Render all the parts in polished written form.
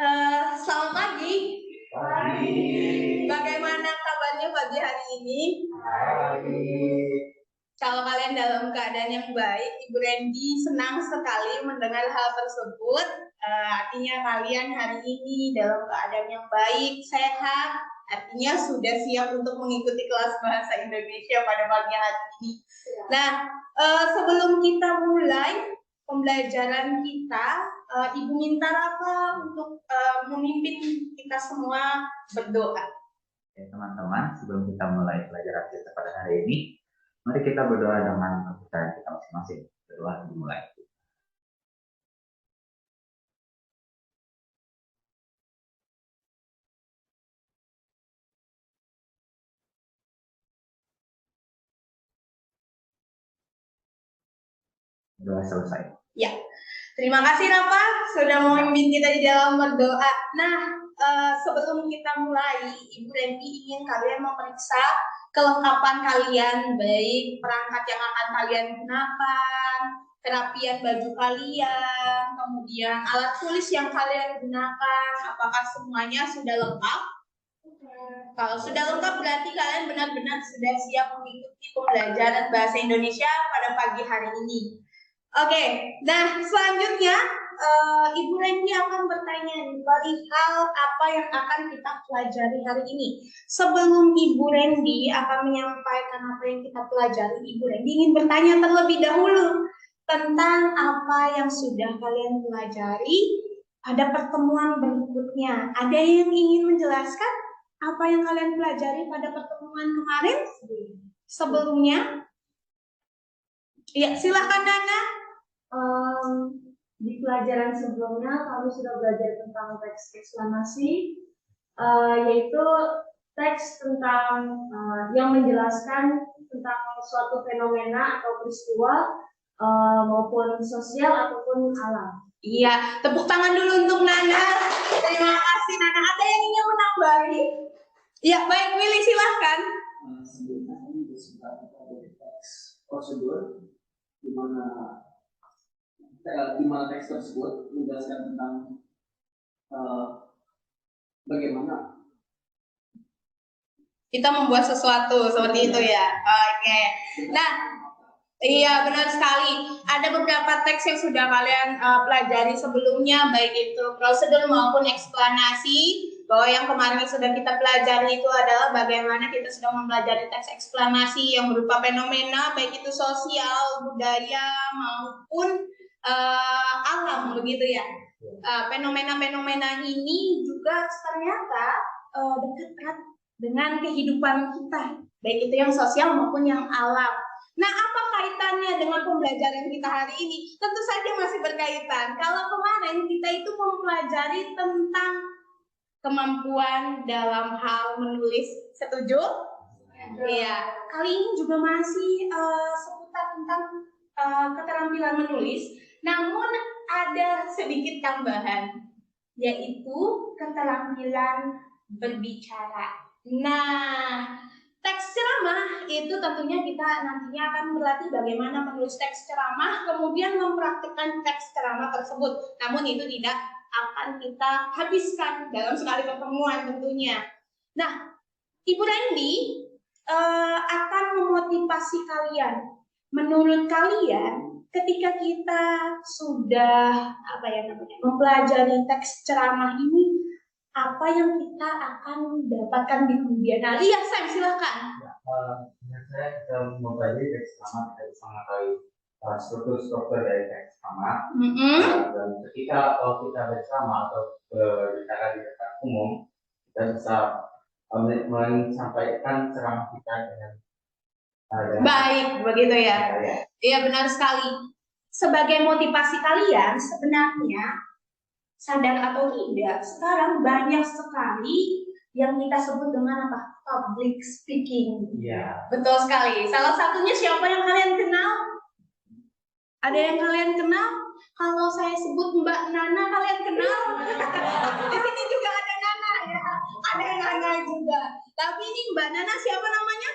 Selamat pagi. Pagi. Bagaimana kabarnya pagi hari ini? Baik. Kalau kalian dalam keadaan yang baik, Ibu Randy senang sekali mendengar hal tersebut. Artinya kalian hari ini dalam keadaan yang baik, sehat, artinya sudah siap untuk mengikuti kelas bahasa Indonesia pada pagi hari ini. Nah, sebelum kita mulai pembelajaran kita, Ibu minta Rafa untuk memimpin kita semua berdoa. Ya, teman-teman, sebelum kita mulai pelajaran kita pada hari ini, mari kita berdoa dengan kepercayaan kita masing-masing. Berdoa dimulai. Doa selesai. Ya, terima kasih Rafa sudah memimpin kita di dalam berdoa. Nah, sebelum kita mulai, Ibu Randy ingin kalian memeriksa kelengkapan kalian, baik perangkat yang akan kalian gunakan, kerapian baju kalian, kemudian alat tulis yang kalian gunakan, apakah semuanya sudah lengkap? Kalau sudah lengkap berarti kalian benar-benar sudah siap mengikuti pembelajaran bahasa Indonesia pada pagi hari ini. Oke, nah selanjutnya Ibu Randy akan bertanya dari hal apa yang akan kita pelajari hari ini. Sebelum Ibu Randy akan menyampaikan apa yang kita pelajari, Ibu Randy ingin bertanya terlebih dahulu tentang apa yang sudah kalian pelajari pada pertemuan berikutnya. Ada yang ingin menjelaskan apa yang kalian pelajari pada pertemuan kemarin sebelumnya? Ya, silakan Nana. Di pelajaran sebelumnya kami sudah belajar tentang teks eksklamasi, yaitu teks tentang yang menjelaskan tentang suatu fenomena atau peristiwa maupun sosial ataupun alam. Iya, tepuk tangan dulu untuk Nana. Terima kasih Nana. Ada yang ingin menambahi? Ya, baik Willy silahkan. Sebelumnya ini disebut teks prosedur di mana teks tersebut menjelaskan tentang bagaimana kita membuat sesuatu seperti itu ya. Oke. Nah, iya benar sekali. Ada beberapa teks yang sudah kalian pelajari sebelumnya, baik itu prosedur maupun eksplanasi. Bahwa yang kemarin sudah kita pelajari itu adalah bagaimana kita sudah mempelajari teks eksplanasi yang berupa fenomena, baik itu sosial, budaya maupun alam begitu ya. Fenomena-fenomena ini juga ternyata dekat erat dengan kehidupan kita, baik itu yang sosial maupun yang alam. Nah, apa kaitannya dengan pembelajaran kita hari ini? Tentu saja masih berkaitan. Kalau kemarin kita itu mempelajari tentang kemampuan dalam hal menulis, setuju? Iya. Kali ini juga masih seputar tentang keterampilan menulis, namun ada sedikit tambahan, yaitu keterampilan berbicara. Nah, teks ceramah itu tentunya kita nantinya akan berlatih bagaimana menulis teks ceramah, kemudian mempraktikkan teks ceramah tersebut. Namun itu tidak akan kita habiskan dalam sekali pertemuan tentunya. Nah, Ibu Randy akan memotivasi kalian. Menurut kalian, ketika kita sudah mempelajari teks ceramah ini, apa yang kita akan dapatkan di kemudian hari? Iya, Sam, silakan. Saya kita mempelajari teks ceramah, kita bisa mengetahui struktur dari teks ceramah. Dan ketika kalau kita berceramah atau berbicara di depan umum, kita bisa menyampaikan ceramah kita dengan baik, begitu ya. Iya, benar sekali. Sebagai motivasi kalian, sebenarnya sadar atau tidak, sekarang banyak sekali yang kita sebut dengan apa? Public speaking. Iya. Betul sekali. Salah satunya siapa yang kalian kenal? Ada yang kalian kenal? Kalau saya sebut Mbak Nana, kalian kenal? Di sini juga ada Nana ya. Ada Nana juga. Tapi ini Mbak Nana siapa namanya?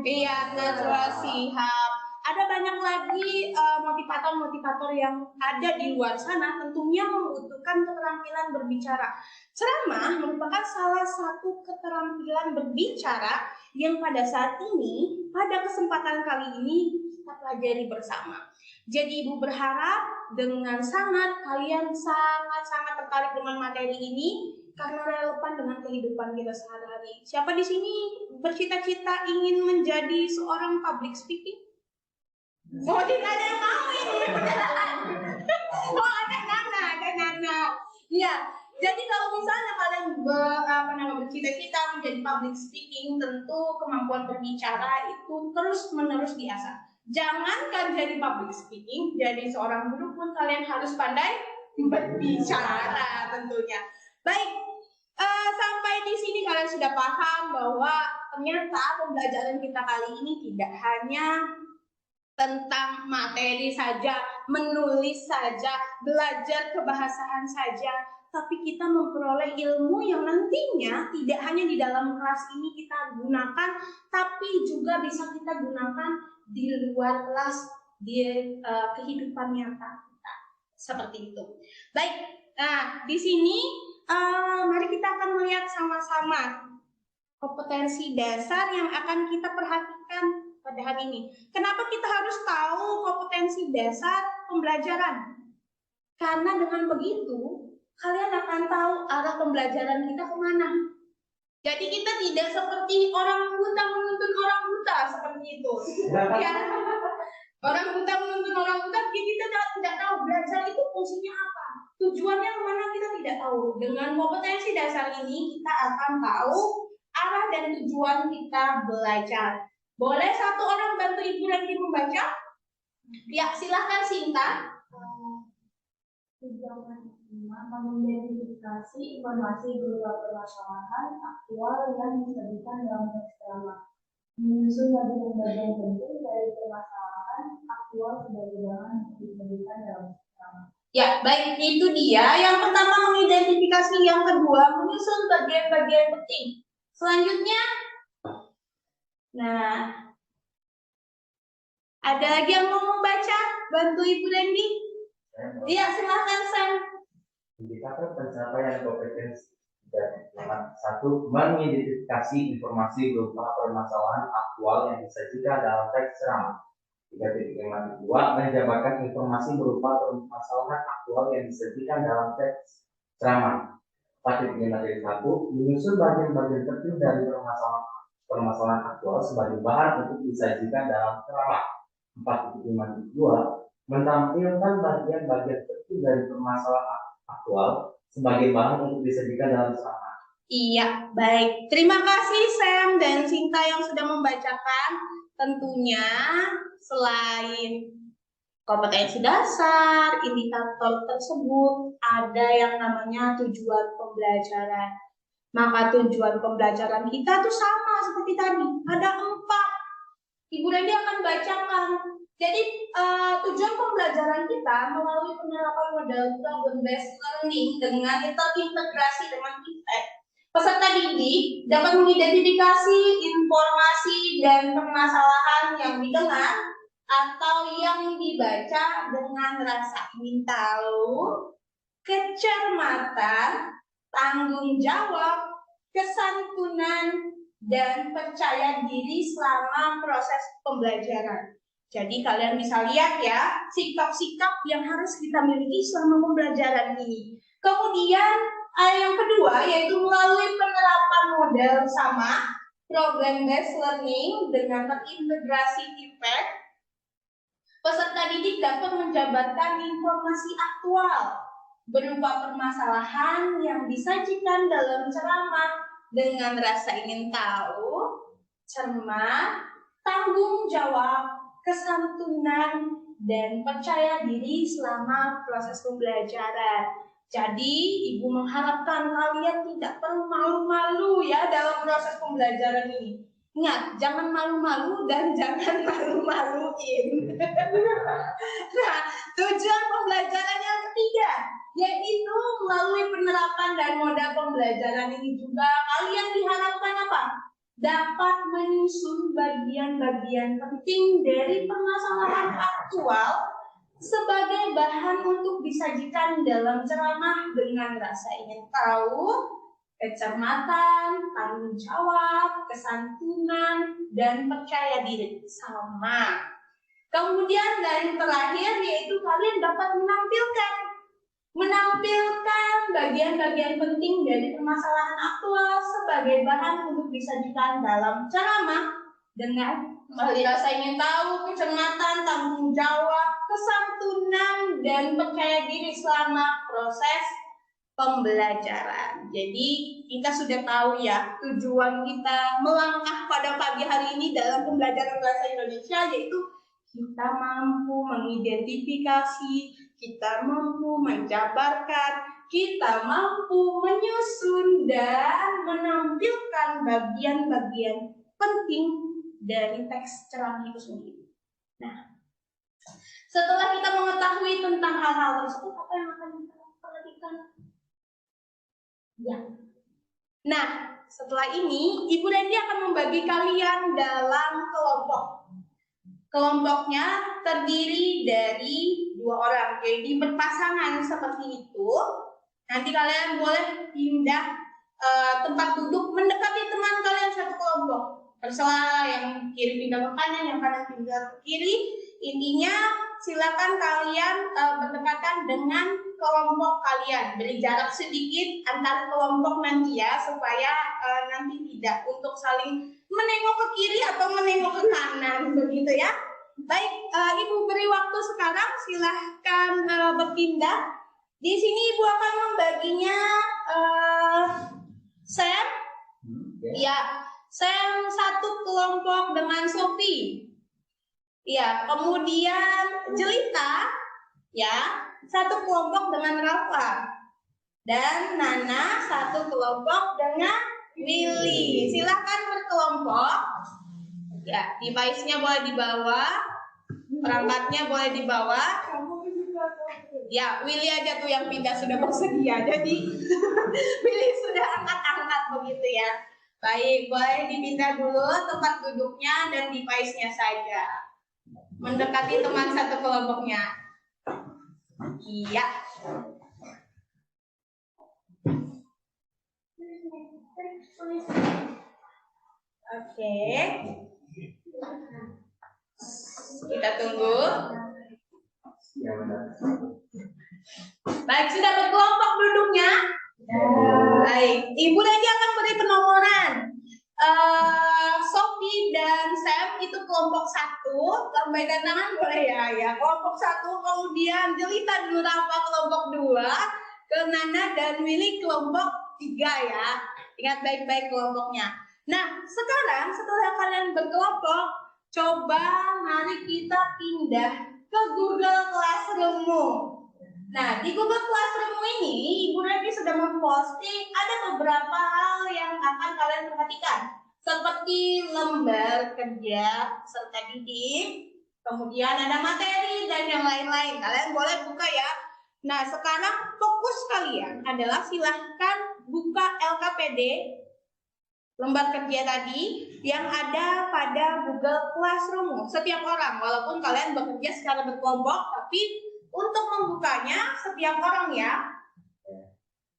Iya, Najwa Shihab. Ada banyak lagi motivasi motivator-motivator yang ada di luar sana tentunya membutuhkan keterampilan berbicara. Ceramah merupakan salah satu keterampilan berbicara yang pada saat ini, pada kesempatan kali ini kita pelajari bersama. Jadi Ibu berharap dengan sangat kalian sangat tertarik dengan materi ini karena relevan dengan kehidupan kita sehari-hari. Siapa di sini bercita-cita ingin menjadi seorang public speaking? Oh, tidak ada yang mau ini beneran. Oh, ada Nana. Ya, jadi kalau misalnya kalian bercita-cita menjadi public speaking, tentu kemampuan berbicara itu terus-menerus diasah. Jangankan jadi public speaking, jadi seorang guru pun kalian harus pandai berbicara tentunya. Baik, sampai di sini kalian sudah paham bahwa ternyata pembelajaran kita kali ini tidak hanya tentang materi saja, menulis saja, belajar kebahasaan saja, tapi kita memperoleh ilmu yang nantinya tidak hanya di dalam kelas ini kita gunakan, tapi juga bisa kita gunakan di luar kelas, di kehidupan nyata kita. Seperti itu. Baik, nah di sini mari kita akan melihat sama-sama kompetensi dasar yang akan kita perhatikan pada hari ini. Kenapa kita harus tahu kompetensi dasar pembelajaran? Karena dengan begitu, kalian akan tahu arah pembelajaran kita kemana. Jadi kita tidak seperti orang buta menuntun orang buta seperti itu. Ya. Orang buta menuntun orang buta, kita tidak tahu belajar itu fungsinya apa. Tujuannya kemana kita tidak tahu. Dengan kompetensi dasar ini kita akan tahu arah dan tujuan kita belajar. Boleh satu orang bantu Ibu Randy membaca? Ya, silahkan Sinta. Tujuan mengidentifikasi informasi berupa permasalahan aktual yang disajikan dalam teks ceramah. Menyusun bagian-bagian penting dari permasalahan aktual sebagai bahan yang disajikan dalam teks ceramah. Ya, baik, itu dia. Yang pertama mengidentifikasi, yang kedua menyusun bagian-bagian penting. Selanjutnya, nah, ada lagi yang mau membaca? Bantu Ibu Randy? Iya, silahkan Sam. Indikator pencapaian kompetensi dan satu, mengidentifikasi informasi berupa permasalahan aktual yang disajikan dalam teks ceramah. 3.52, menjabarkan informasi berupa permasalahan aktual yang disajikan dalam teks ceramah. 4.51, menyusun bagian-bagian penting dari permasalahan aktual sebagai bahan untuk disajikan dalam ceramah. 4.52, menampilkan bagian-bagian penting dari permasalahan aktual sebagai bahan untuk disajikan dalam ceramah. Iya, baik. Terima kasih Sam dan Sinta yang sudah membacakan. Tentunya selain kompetensi dasar, indikator tersebut ada yang namanya tujuan pembelajaran. Maka tujuan pembelajaran kita tuh sama seperti tadi. Ada 4. Ibu Randy akan bacakan. Jadi tujuan pembelajaran kita melalui penerapan model problem-based learning dengan terintegrasi dengan IPTEK. Peserta didik dapat mengidentifikasi informasi dan permasalahan yang didengar atau yang dibaca dengan rasa ingin tahu, kecermatan, tanggung jawab, kesantunan, dan percaya diri selama proses pembelajaran. Jadi kalian bisa lihat ya, sikap-sikap yang harus kita miliki selama pembelajaran ini. Kemudian yang kedua yaitu melalui penerapan model sama, problem-based learning dengan terintegrasi IPTEK, peserta didik dapat menjabarkan informasi aktual berupa permasalahan yang disajikan dalam ceramah dengan rasa ingin tahu, cermat, tanggung jawab, kesantunan, dan percaya diri selama proses pembelajaran. Jadi, Ibu mengharapkan kalian tidak perlu malu-malu ya dalam proses pembelajaran ini. Ingat, jangan malu-malu dan jangan malu-maluin. Nah, tujuan pembelajaran yang ketiga, yaitu melalui penerapan dan modal pembelajaran ini juga kalian diharapkan apa? Dapat menyusun bagian-bagian penting dari permasalahan aktual sebagai bahan untuk disajikan dalam ceramah dengan rasa ingin tahu, kecermatan, tanggung jawab, kesantunan, dan percaya diri. Sama. Kemudian dan yang terakhir yaitu kalian dapat menampilkan bagian-bagian penting dari permasalahan aktual sebagai bahan untuk disajikan dalam ceramah dengan rasa ingin tahu, kecermatan, tanggung jawab, kesantunan, dan percaya diri selama proses pembelajaran. Jadi kita sudah tahu ya tujuan kita melangkah pada pagi hari ini dalam pembelajaran bahasa Indonesia, yaitu kita mampu mengidentifikasi, kita mampu menjabarkan, kita mampu menyusun dan menampilkan bagian-bagian penting dari teks ceramah itu sendiri. Nah, setelah kita mengetahui tentang hal-hal tersebut, apa yang akan kita perhatikan? Ya. Nah, setelah ini Ibu Randy akan membagi kalian dalam kelompok. Kelompoknya terdiri dari 2 orang, jadi berpasangan seperti itu. Nanti kalian boleh pindah tempat duduk mendekati teman kalian satu kelompok. Terserah yang kiri pindah ke kanan, yang kanan pindah ke kiri. Intinya silakan kalian berdekatan dengan kelompok kalian. Beri jarak sedikit antar kelompok nanti ya, supaya nanti tidak untuk saling menengok ke kiri atau menengok ke kanan, begitu ya. Baik, Ibu beri waktu sekarang, silahkan berpindah. Di sini Ibu akan membaginya Sam, ya, Sam satu kelompok dengan Sophie, ya, kemudian Jelita, ya, satu kelompok dengan Rafa, dan Nana satu kelompok dengan Willy. Silahkan berkelompok. Ya, device-nya boleh dibawa, perangkatnya boleh dibawa. Ya, Willy aja tuh yang pindah sudah bersedia. Jadi Willy sudah angkat-angkat begitu ya. Baik, boleh dipindah dulu tempat duduknya dan device-nya saja. Mendekati teman satu kelompoknya. Iya. Oke. Kita tunggu. Baik, sudah berkelompok duduknya? Baik, Ibu Randy akan beri penomoran. Sophie dan Sam itu kelompok 1, lambaikan tangan boleh ya, kelompok 1, kemudian Jelita dan Rafa kelompok 2, ke Nana dan Willy kelompok 3 ya. Ingat baik-baik kelompoknya. Nah, sekarang setelah kalian berkelompok, coba mari kita pindah ke Google Classroom-mu. Nah, di Google Classroom ini, Ibu Randy sudah memposting ada beberapa hal yang akan kalian perhatikan. Seperti lembar kerja serta didik, kemudian ada materi dan yang lain-lain. Kalian boleh buka ya. Nah, sekarang fokus kalian adalah silahkan buka LKPD, lembar kerja tadi yang ada pada Google Classroom. Setiap orang, walaupun kalian bekerja secara berkelompok, tapi untuk membukanya setiap orang ya.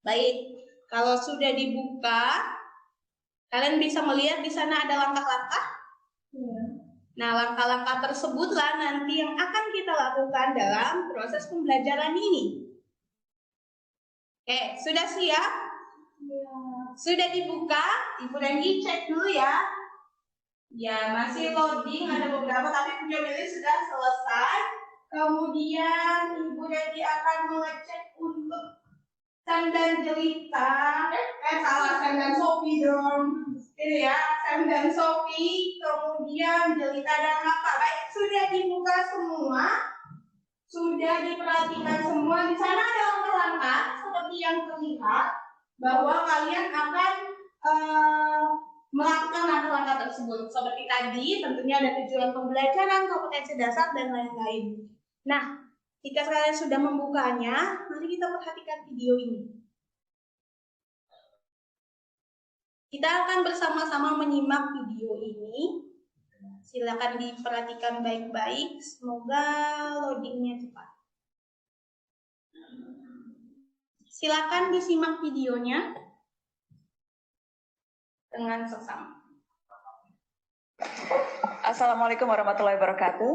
Baik, kalau sudah dibuka, kalian bisa melihat di sana ada langkah-langkah. Nah, langkah-langkah tersebutlah nanti yang akan kita lakukan dalam proses pembelajaran ini. Oke, sudah siap? Sudah dibuka? Ibu Randy cek dulu ya. Ya, masih loading, ada beberapa, tapi punya Willy sudah selesai. Kemudian Ibu Randy akan mengecek untuk Sam dan Jelita. Sam dan Sophie dong. Ini ya, Sam dan Sophie. Kemudian Jelita dan Rafa. Baik, sudah dibuka semua. Sudah diperhatikan semua. Di sana ada langkah-langkah seperti yang terlihat bahwa kalian akan melakukan langkah-langkah tersebut. Seperti tadi, tentunya ada tujuan pembelajaran, kompetensi dasar, dan lain-lain. Nah, jika kalian sudah membukanya, mari kita perhatikan video ini. Kita akan bersama-sama menyimak video ini. Silakan diperhatikan baik-baik. Semoga loadingnya cepat. Silakan disimak videonya dengan seksama. Assalamualaikum warahmatullahi wabarakatuh.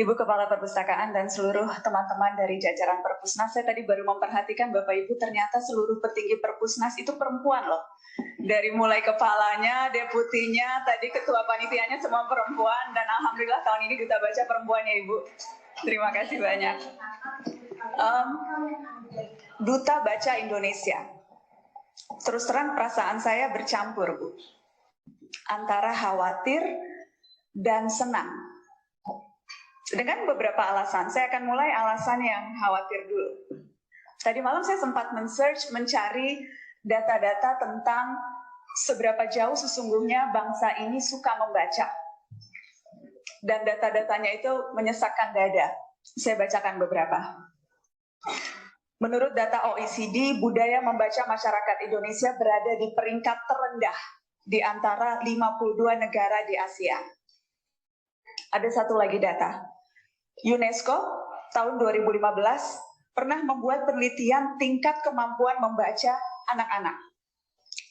Ibu Kepala Perpustakaan dan seluruh teman-teman dari jajaran Perpusnas, saya tadi baru memperhatikan Bapak Ibu, ternyata seluruh petinggi Perpusnas itu perempuan loh. Dari mulai kepalanya, deputinya, tadi ketua panitianya semua perempuan, dan alhamdulillah tahun ini Duta Baca perempuannya Ibu. Terima kasih banyak. Duta Baca Indonesia. Terus terang perasaan saya bercampur, Bu. Antara khawatir dan senang. Dengan beberapa alasan. Saya akan mulai alasan yang khawatir dulu. Tadi malam saya sempat men-search, mencari data-data tentang seberapa jauh sesungguhnya bangsa ini suka membaca. Dan data-datanya itu menyesakkan dada. Saya bacakan beberapa. Menurut data OECD, budaya membaca masyarakat Indonesia berada di peringkat terendah di antara 52 negara di Asia. Ada satu lagi data. UNESCO tahun 2015 pernah membuat penelitian tingkat kemampuan membaca anak-anak.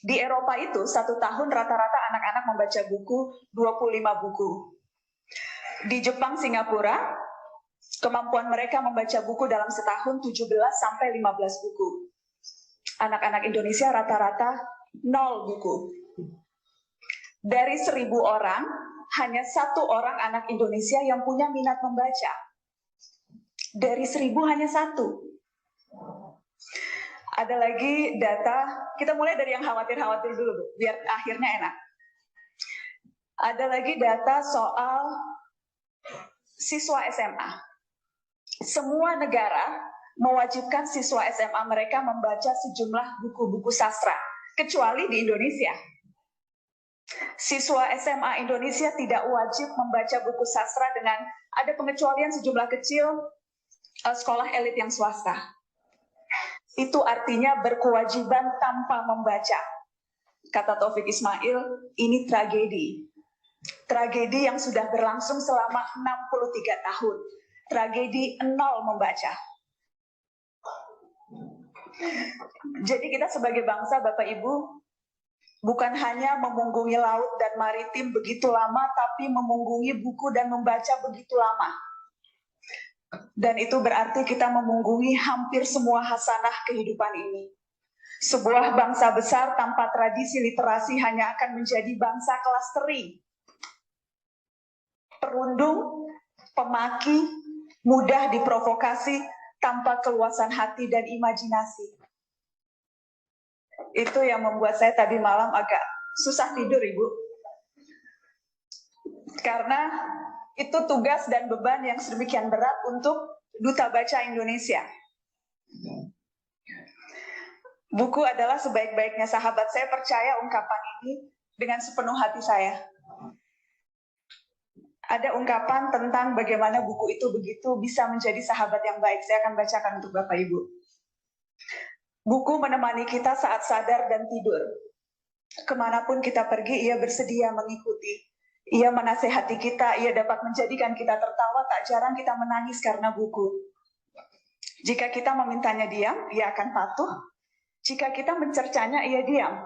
Di Eropa itu, 1 tahun rata-rata anak-anak membaca buku 25 buku. Di Jepang, Singapura, kemampuan mereka membaca buku dalam setahun 17 sampai 15 buku. Anak-anak Indonesia rata-rata 0 buku. Dari 1.000 orang, hanya 1 orang anak Indonesia yang punya minat membaca. Dari 1.000 hanya 1. Ada lagi data, kita mulai dari yang khawatir-khawatir dulu, Bu, biar akhirnya enak. Ada lagi data soal siswa SMA. Semua negara mewajibkan siswa SMA mereka membaca sejumlah buku-buku sastra, kecuali di Indonesia. Siswa SMA Indonesia tidak wajib membaca buku sastra dengan ada pengecualian sejumlah kecil sekolah elit yang swasta. Itu artinya berkewajiban tanpa membaca. Kata Taufik Ismail, ini tragedi. Tragedi yang sudah berlangsung selama 63 tahun. Tragedi 0 membaca. Jadi kita sebagai bangsa, Bapak Ibu, bukan hanya memunggungi laut dan maritim begitu lama, tapi memunggungi buku dan membaca begitu lama. Dan itu berarti kita memunggungi hampir semua hasanah kehidupan ini. Sebuah bangsa besar tanpa tradisi literasi hanya akan menjadi bangsa kelas teri. Perundung, pemaki, mudah diprovokasi, tanpa keluasan hati dan imajinasi. Itu yang membuat saya tadi malam agak susah tidur, Ibu. Karena itu tugas dan beban yang sedemikian berat untuk Duta Baca Indonesia. Buku adalah sebaik-baiknya sahabat. Saya percaya ungkapan ini dengan sepenuh hati saya. Ada ungkapan tentang bagaimana buku itu begitu bisa menjadi sahabat yang baik. Saya akan bacakan untuk Bapak Ibu. Buku menemani kita saat sadar dan tidur. Kemanapun kita pergi, ia bersedia mengikuti. Ia menasehati kita, ia dapat menjadikan kita tertawa, tak jarang kita menangis karena buku. Jika kita memintanya diam, ia akan patuh. Jika kita mencercanya, ia diam.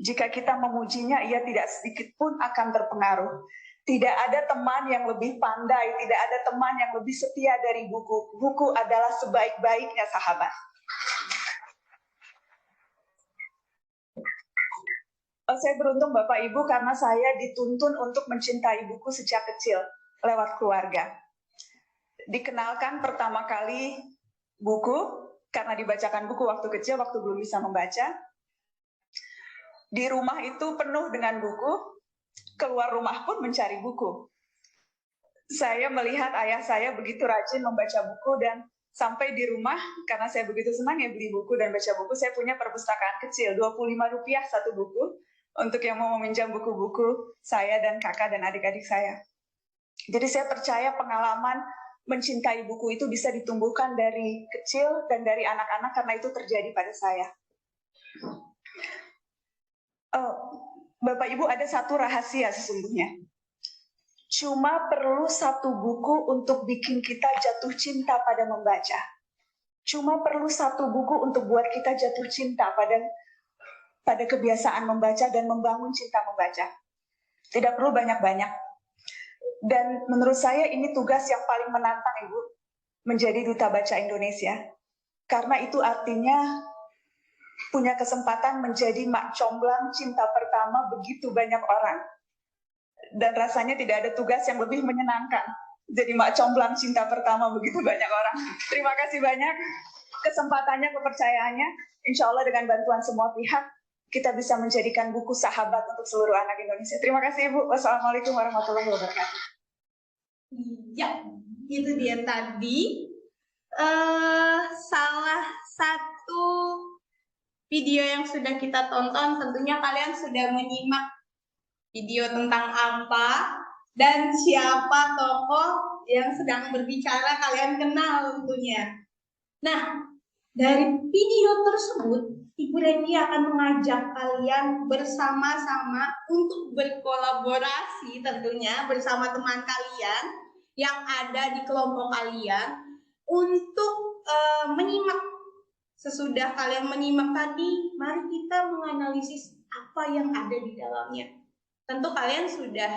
Jika kita memujinya, ia tidak sedikit pun akan terpengaruh. Tidak ada teman yang lebih pandai, tidak ada teman yang lebih setia dari buku. Buku adalah sebaik-baiknya sahabat. Saya beruntung Bapak Ibu karena saya dituntun untuk mencintai buku sejak kecil lewat keluarga. Dikenalkan pertama kali buku karena dibacakan buku waktu kecil, waktu belum bisa membaca. Di rumah itu penuh dengan buku, keluar rumah pun mencari buku. Saya melihat ayah saya begitu rajin membaca buku dan sampai di rumah, karena saya begitu senang ya beli buku dan baca buku, saya punya perpustakaan kecil, Rp25 satu buku, untuk yang mau meminjam buku-buku saya dan kakak dan adik-adik saya. Jadi saya percaya pengalaman mencintai buku itu bisa ditumbuhkan dari kecil dan dari anak-anak karena itu terjadi pada saya. Bapak Ibu, ada satu rahasia sesungguhnya. Cuma perlu satu buku untuk bikin kita jatuh cinta pada membaca. Cuma perlu satu buku untuk buat kita jatuh cinta pada kebiasaan membaca dan membangun cinta membaca. Tidak perlu banyak-banyak. Dan menurut saya ini tugas yang paling menantang, Ibu, menjadi Duta Baca Indonesia. Karena itu artinya punya kesempatan menjadi mak comblang cinta pertama begitu banyak orang. Dan rasanya tidak ada tugas yang lebih menyenangkan. Jadi mak comblang cinta pertama begitu banyak orang. Terima kasih banyak kesempatannya, kepercayaannya. Insya Allah dengan bantuan semua pihak, kita bisa menjadikan buku sahabat untuk seluruh anak Indonesia. Terima kasih, Ibu. Wassalamualaikum warahmatullahi wabarakatuh. Ya, itu dia tadi salah satu video yang sudah kita tonton. Tentunya kalian sudah menyimak video tentang apa dan siapa tokoh yang sedang berbicara, kalian kenal tentunya. Nah, dari video tersebut, Ibu Reni akan mengajak kalian bersama-sama untuk berkolaborasi tentunya bersama teman kalian yang ada di kelompok kalian untuk menyimak. Sesudah kalian menyimak tadi, mari kita menganalisis apa yang ada di dalamnya. Tentu kalian sudah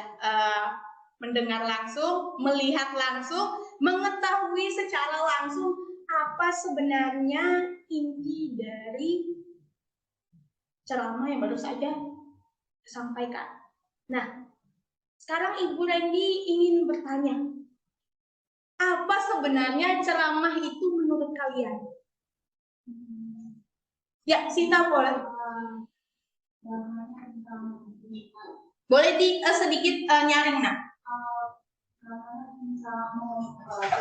mendengar langsung, melihat langsung, mengetahui secara langsung apa sebenarnya inti dari ceramah yang baru saja disampaikan. Nah, sekarang Ibu Reni ingin bertanya, apa sebenarnya ceramah itu menurut kalian? Ya, Sinta boleh. Boleh sedikit nyaring, nak.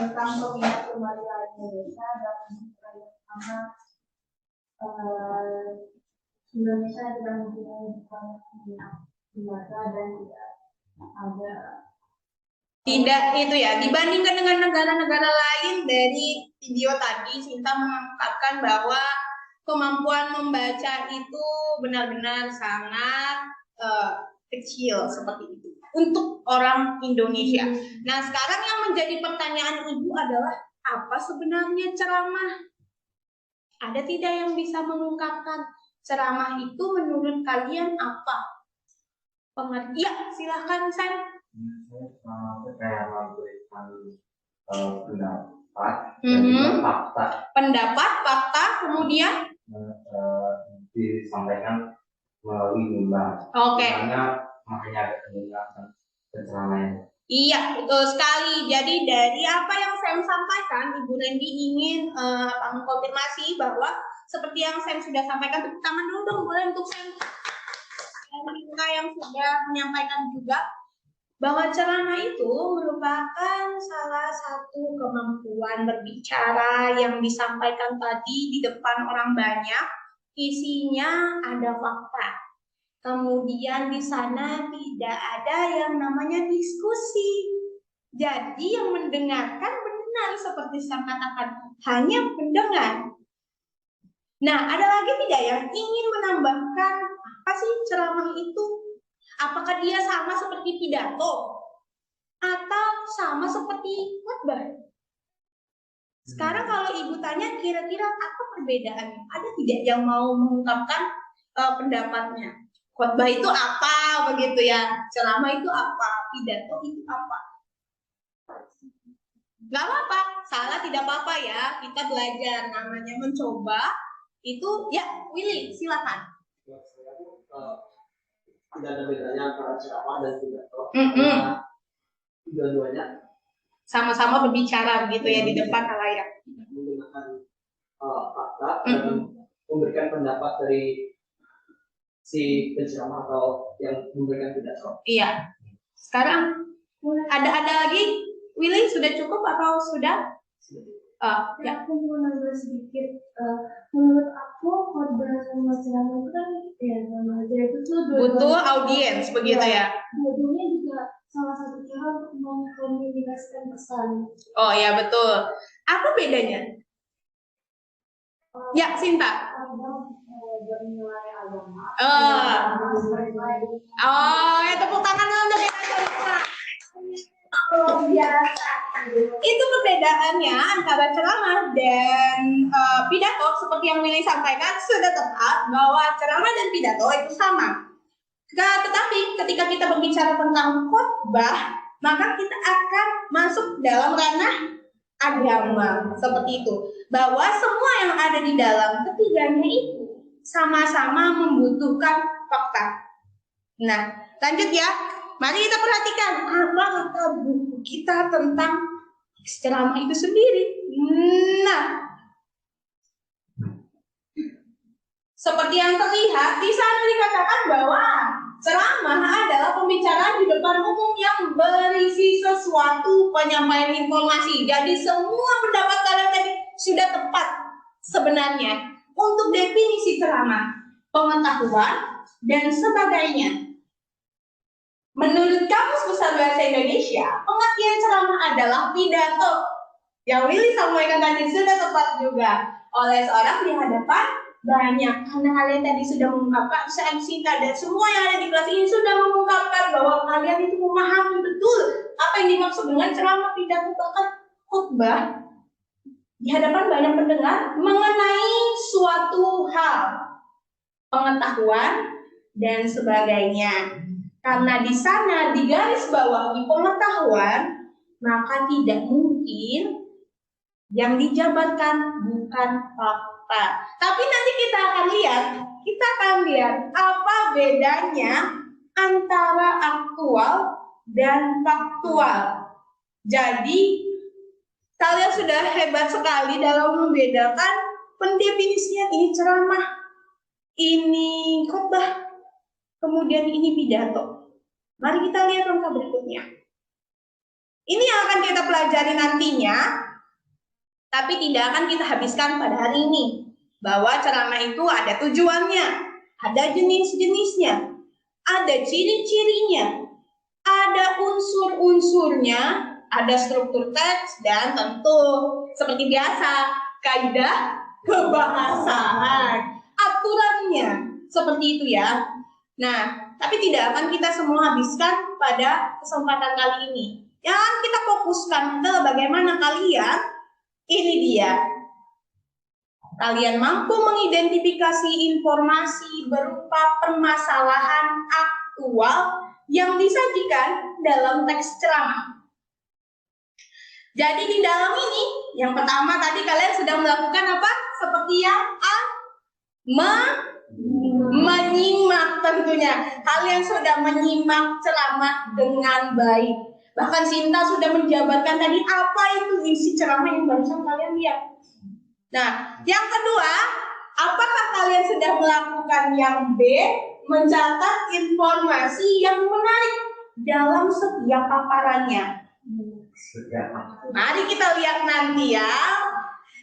Tentang peminat kebudayaan Indonesia dan karena Indonesia tidak mempunyai banyak peminat membaca dan tidak ada. Tidak itu ya, dibandingkan dengan negara-negara lain dari video tadi, Sinta mengungkapkan bahwa kemampuan membaca itu benar-benar sangat kecil seperti itu untuk orang Indonesia. Nah, sekarang yang menjadi pertanyaan Ibu adalah apa sebenarnya ceramah? Ada tidak yang bisa mengungkapkan ceramah itu menurut kalian apa? Ya, silahkan Sam. Saya kayak memberikan pendapat dan juga fakta. Pendapat, fakta, kemudian disampaikan melalui mimbar. Oke. Karena makanya ada penjelasan ceramahnya. Iya, betul sekali. Jadi dari apa yang saya sampaikan, Ibu Reni ingin mengkonfirmasi bahwa seperti yang saya sudah sampaikan, tepuk tangan dulu dong, boleh untuk saya dan Rinka yang sudah menyampaikan juga bahwa ceramah itu merupakan salah satu kemampuan berbicara yang disampaikan tadi di depan orang banyak. Isinya ada fakta. Kemudian di sana tidak ada yang namanya diskusi. Jadi yang mendengarkan benar seperti saya katakan, hanya pendengar. Nah, ada lagi tidak yang ingin menambahkan apa sih ceramah itu? Apakah dia sama seperti pidato? Atau sama seperti khotbah? Sekarang kalau Ibu tanya kira-kira apa perbedaannya? Ada tidak yang mau mengungkapkan pendapatnya? Khotbah itu apa begitu ya? Ceramah itu apa? Pidato itu apa? Gak apa-apa, salah tidak apa-apa ya. Kita belajar, namanya mencoba. Itu ya, Willy silakan. Tidak ada bedanya antara ceramah dan pidato. Dua-duanya Sama-sama berbicara begitu ya di depan halayak. menggunakan fakta dan memberikan pendapat dari si penceramah atau yang memberikan pidato. Iya. Sekarang ada lagi, Willy sudah cukup atau sudah? Ya, aku mau nambah sedikit. Menurut aku khotbah sama ceramah itu kan ya sama aja, itu tuh Butuh audiens begitu ya. Dua-duanya juga salah satu cara untuk mengkomunikasikan pesan. Oh ya betul. Apa bedanya? Ya, Sinta. Bernilai agama. Oh, ya tepuk tangan dulu untuk kita semua. Oh biasa. Itu perbedaannya antara ceramah dan pidato. Seperti yang Willy sampaikan, sudah tepat bahwa ceramah dan pidato itu sama. Tetapi ketika kita berbicara tentang khotbah, maka kita akan masuk dalam ranah agama. Seperti itu. Bahwa semua yang ada di dalam ketiganya itu sama-sama membutuhkan fakta. Nah, lanjut ya. Mari kita perhatikan apa kata buku kita tentang ceramah itu sendiri. Nah, seperti yang terlihat di sana dikatakan bahwa ceramah adalah pembicaraan di depan umum yang berisi sesuatu penyampaian informasi. Jadi semua pendapat kalian tadi sudah tepat sebenarnya untuk definisi ceramah, pengetahuan dan sebagainya. Menurut Kamus Besar Bahasa Indonesia, pengertian ceramah adalah pidato. Yang Willy sampaikan tadi sudah tepat juga oleh seorang di hadapan banyak. Karena kalian tadi sudah mengungkapkan singkat dan semua yang ada di kelas ini sudah mengungkapkan bahwa kalian itu memahami betul apa yang dimaksud dengan ceramah, pidato, bahkan khutbah di hadapan banyak pendengar mengenai suatu hal, pengetahuan dan sebagainya. Karena di sana di garis bawah di pengetahuan, maka tidak mungkin yang dijabarkan bukan fakta. Tapi nanti kita akan lihat apa bedanya antara aktual dan faktual. Jadi kalian sudah hebat sekali dalam membedakan pendefinisian ini ceramah, ini khotbah, kemudian ini pidato. Mari kita lihat langkah berikutnya. Ini yang akan kita pelajari nantinya, tapi tidak akan kita habiskan pada hari ini. Bahwa ceramah itu ada tujuannya, ada jenis-jenisnya, ada ciri-cirinya, ada unsur-unsurnya, ada struktur teks, dan tentu seperti biasa, kaidah kebahasaan, aturannya, seperti itu ya. Nah, tapi tidak akan kita semua habiskan pada kesempatan kali ini. Yang akan kita fokuskan adalah bagaimana kalian, ini dia, kalian mampu mengidentifikasi informasi berupa permasalahan aktual yang disajikan dalam teks ceramah. Jadi di dalam ini, yang pertama tadi kalian sudah melakukan apa? Seperti yang menyimak tentunya. Kalian sudah menyimak ceramah dengan baik. Bahkan Sinta sudah menjabarkan tadi apa itu isi ceramah yang barusan kalian lihat. Nah, yang kedua, apakah kalian sudah melakukan yang B? Mencatat informasi yang menarik dalam setiap paparannya. Mari kita lihat nanti ya.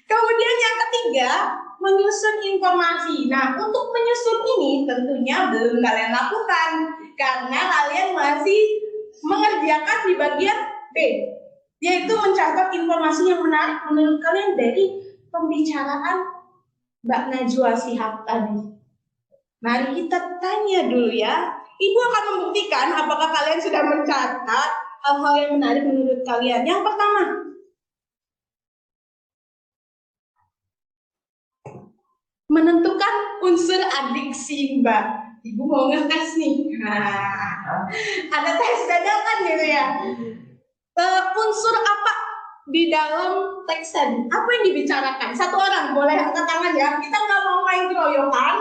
Kemudian yang ketiga, menyusun informasi. Nah, untuk menyusun ini tentunya belum kalian lakukan karena kalian masih mengerjakan di bagian B, yaitu mencatat informasi yang menarik menurut kalian dari pembicaraan Mbak Najwa Shihab tadi. Mari kita tanya dulu ya. Ibu akan membuktikan apakah kalian sudah mencatat hal-hal yang menarik menurut kalian. Yang pertama, menentukan unsur adiksi, Mbak. Ibu mau ngetes nih. Nah, ada tes dadakan gitu ya. Unsur apa di dalam teks tadi? Apa yang dibicarakan? Satu orang boleh angkat tangan ya. Kita nggak mau main keroyokan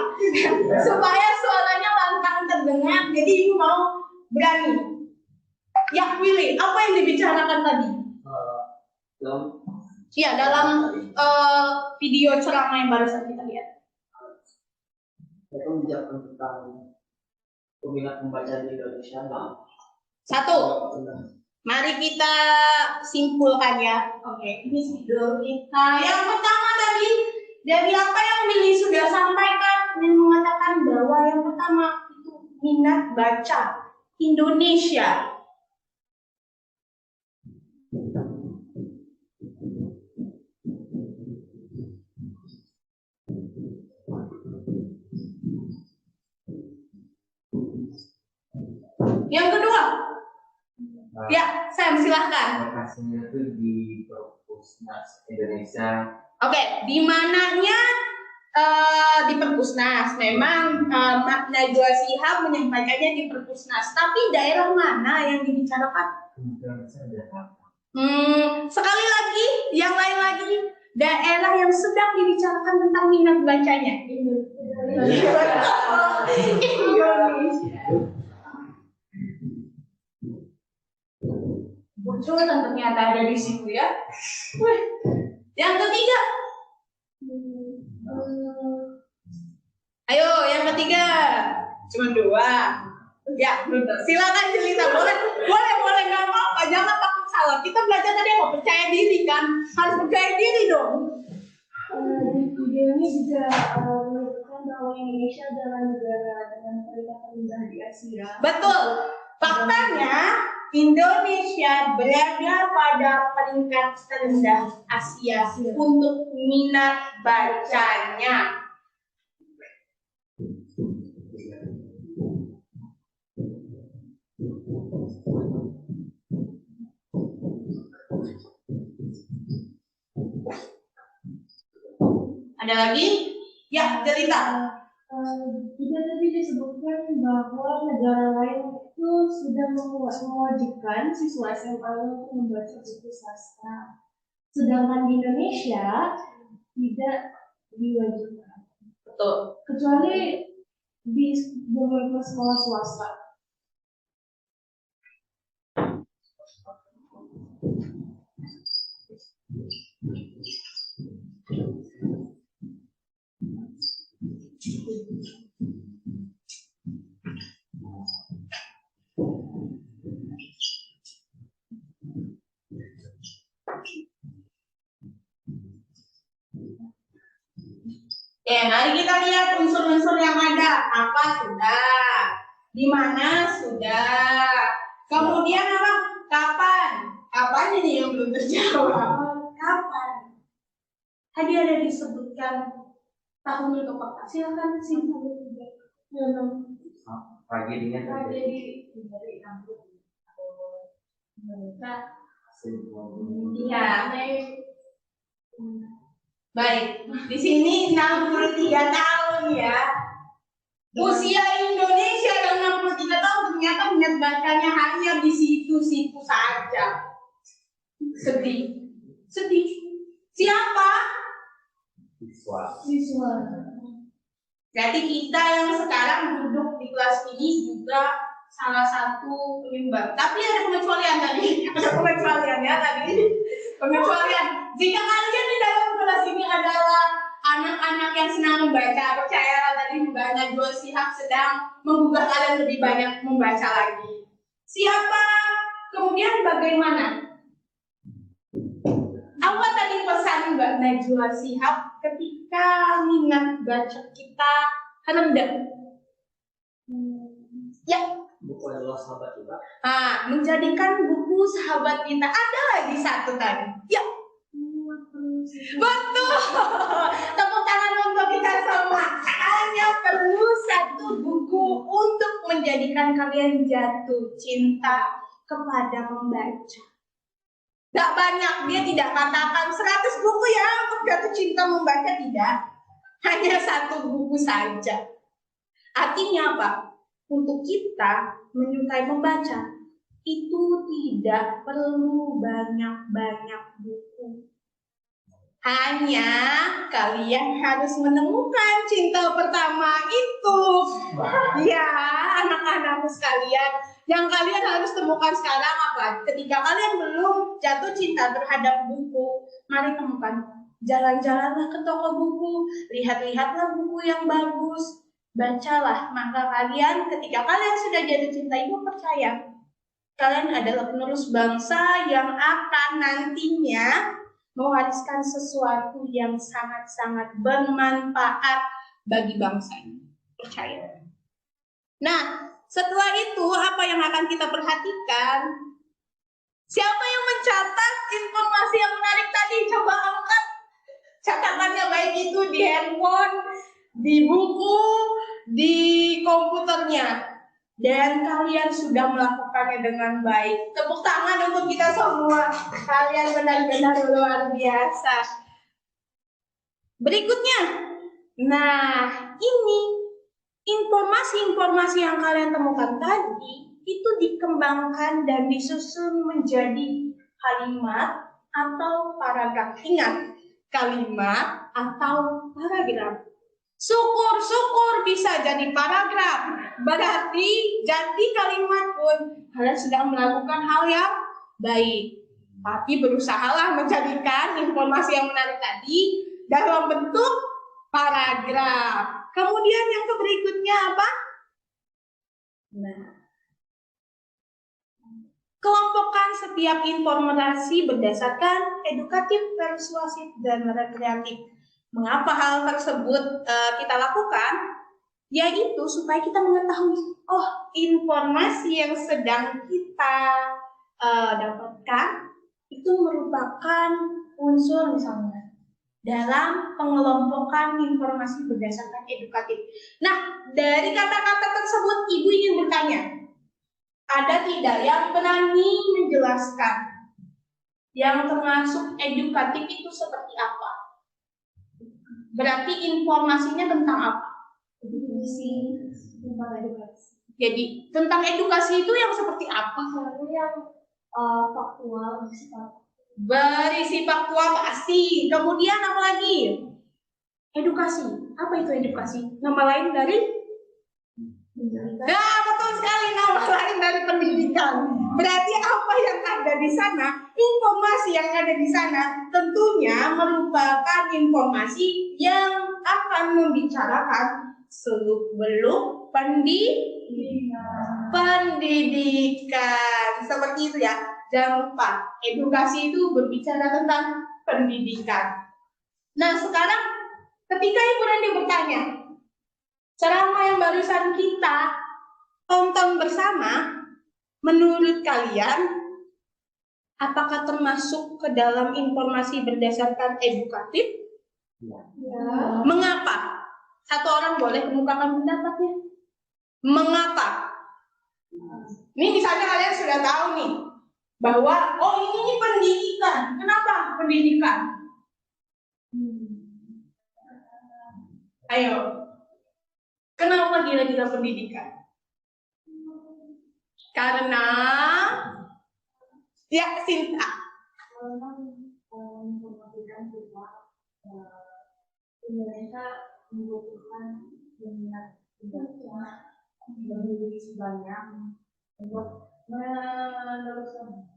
supaya suaranya lantang terdengar. Jadi ibu mau berani. Ya, Willy, apa yang dibicarakan tadi? Dalam video ceramah yang barusan kita lihat. Saya menjelaskan tentang peminat membaca di Indonesia. Satu, mari kita simpulkan ya. Oke, ini judul kita. Yang pertama tadi, dari apa yang Willy sudah sampaikan dan mengatakan bahwa yang pertama itu minat baca Indonesia. Yang kedua, ya, Sam silahkan. hasilnya itu di Perpusnas Indonesia. Oke, di mananya di Perpusnas. Memang Najwa Shihab menyampaikannya di Perpusnas. Tapi daerah mana yang dibicarakan? Kemungkinan besar Jakarta. Sekali lagi, yang lain lagi, daerah yang sedang dibicarakan tentang minat bacanya. Indonesia. Muncul dan ternyata ada di situ ya. Wih. Yang ketiga. Ayo, yang ketiga. Cuma 2. Ya, silakan cerita. Boleh, nggak apa-apa. Jangan takut salah. Kita belajar tadi mau percaya diri kan. Harus percaya diri dong. Video ini juga menunjukkan bahwa Indonesia adalah negara dengan peringkat rendah di Asia. Betul. Faktanya Indonesia berada pada peringkat terendah Asia untuk minat bacanya. Ada lagi? Ya, cerita. Juga tadi disebutkan bahwa negara lain itu sudah mewajibkan siswa SMA untuk membaca buku sastra, sedangkan di Indonesia tidak diwajibkan. Betul. Kecuali di beberapa sekolah swasta. Ya, mari kita lihat unsur-unsur yang ada. Apa sudah? Di mana sudah? Kemudian apa? Kapan? Kapan ini yang belum terjawab? Kapan? Tadi ada disebutkan tahun untuk apa? Silakan singkat. Tragedinya terjadi. Iya. Baik, di sini 63 tahun ya. Usia Indonesia yang 63 tahun ternyata minat bacanya hanya di situ-situ saja. Sedih. Siapa? Siswa. Jadi kita yang sekarang duduk di kelas ini juga salah satu penyumbang. Tapi ada pengecualian tadi. Pengecualian. Jika kalian di dalam kelas ini adalah anak-anak yang senang membaca, percayalah tadi Mbak Najwa Shihab sedang menggugah kalian lebih banyak membaca lagi. Siapa? Kemudian bagaimana? Apa tadi pesan Mbak Najwa Shihab ketika minat baca kita rendah? Ya. Buku adalah sahabat kita. Menjadikan buku sahabat kita. Ada lagi satu tadi. Ya. Betul. Tepuk tangan untuk kita semua. Hanya perlu satu buku untuk menjadikan kalian jatuh cinta kepada membaca. Gak banyak, dia tidak katakan 100 buku ya untuk jatuh cinta membaca, tidak. Hanya satu buku saja. Artinya apa? Untuk kita menyukai membaca, itu tidak perlu banyak-banyak buku. Hanya kalian harus menemukan cinta pertama itu. Ya, anak-anakku sekalian, yang kalian harus temukan sekarang apa? Ketika kalian belum jatuh cinta terhadap buku, mari temukan. Jalan-jalanlah ke toko buku, lihat-lihatlah buku yang bagus, bacalah. Maka kalian, ketika kalian sudah jatuh cinta, ibu percaya, kalian adalah penerus bangsa yang akan nantinya mewariskan sesuatu yang sangat-sangat bermanfaat bagi bangsa ini. Percaya. Nah, setelah itu apa yang akan kita perhatikan? Siapa yang mencatat informasi yang menarik tadi? Coba angkat catatannya, baik itu di handphone, di buku, di komputernya. dan kalian sudah melakukannya dengan baik. Tepuk tangan untuk kita semua. Kalian benar-benar luar biasa. Berikutnya, nah ini informasi-informasi yang kalian temukan tadi itu dikembangkan dan disusun menjadi kalimat atau paragraf. Ingat, kalimat atau paragraf. Syukur-syukur bisa jadi paragraf. Berarti jadi kalimat pun kalian sedang melakukan hal yang baik. Tapi berusahalah menjadikan informasi yang menarik tadi dalam bentuk paragraf. Kemudian yang berikutnya apa? Nah, kelompokkan setiap informasi berdasarkan edukatif, persuasif, dan rekreatif. Mengapa hal tersebut kita lakukan? Yaitu supaya kita mengetahui, oh informasi yang sedang kita dapatkan itu merupakan unsur misalnya dalam pengelompokan informasi berdasarkan edukatif. Nah, dari kata-kata tersebut Ibu ingin bertanya, ada tidak yang berani menjelaskan yang termasuk edukatif itu seperti apa? Berarti informasinya tentang apa? Tentang edukasi. Jadi tentang edukasi itu yang seperti apa? Yang faktual, Berisi faktual pasti. Kemudian apa lagi? Edukasi. Apa itu edukasi? Nama lain dari? Nah, betul sekali, nama lain dari pendidikan. Berarti apa yang ada di sana, informasi yang ada di sana tentunya merupakan informasi yang akan membicarakan seluk-beluk pendidikan. Seperti itu ya. Jangan lupa, edukasi itu berbicara tentang pendidikan. Nah, sekarang ketika Ibu Randi bertanya, ceramah yang barusan kita tonton bersama, menurut kalian, apakah termasuk ke dalam informasi berdasarkan edukatif? Ya. Mengapa? Satu orang boleh kemukakan pendapatnya. Mengapa? Ini misalnya kalian sudah tahu nih, bahwa oh ini pendidikan. Kenapa pendidikan? Ayo. Kenapa kira-kira pendidikan? Karena ya Sinta. menginformasikan bahwa Indonesia membutuhkan minat membaca lebih sebanyak untuk meneruskan.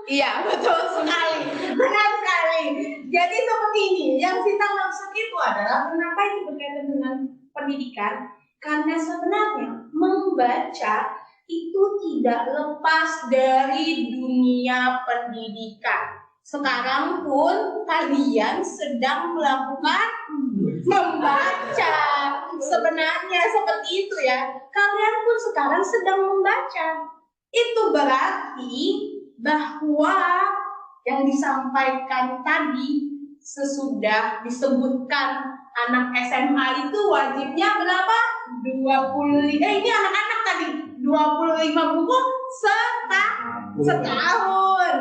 Iya, betul sekali. Benar sekali. Jadi seperti ini, yang Sinta maksud itu adalah kenapa itu berkaitan dengan pendidikan? Karena sebenarnya membaca itu tidak lepas dari dunia pendidikan. Sekarang pun kalian sedang melakukan membaca. Sebenarnya seperti itu ya. Kalian pun sekarang sedang membaca. Itu berarti bahwa yang disampaikan tadi sesudah disebutkan anak SMA itu wajibnya berapa? 25. Ini anak-anak tadi 25 buku setahun.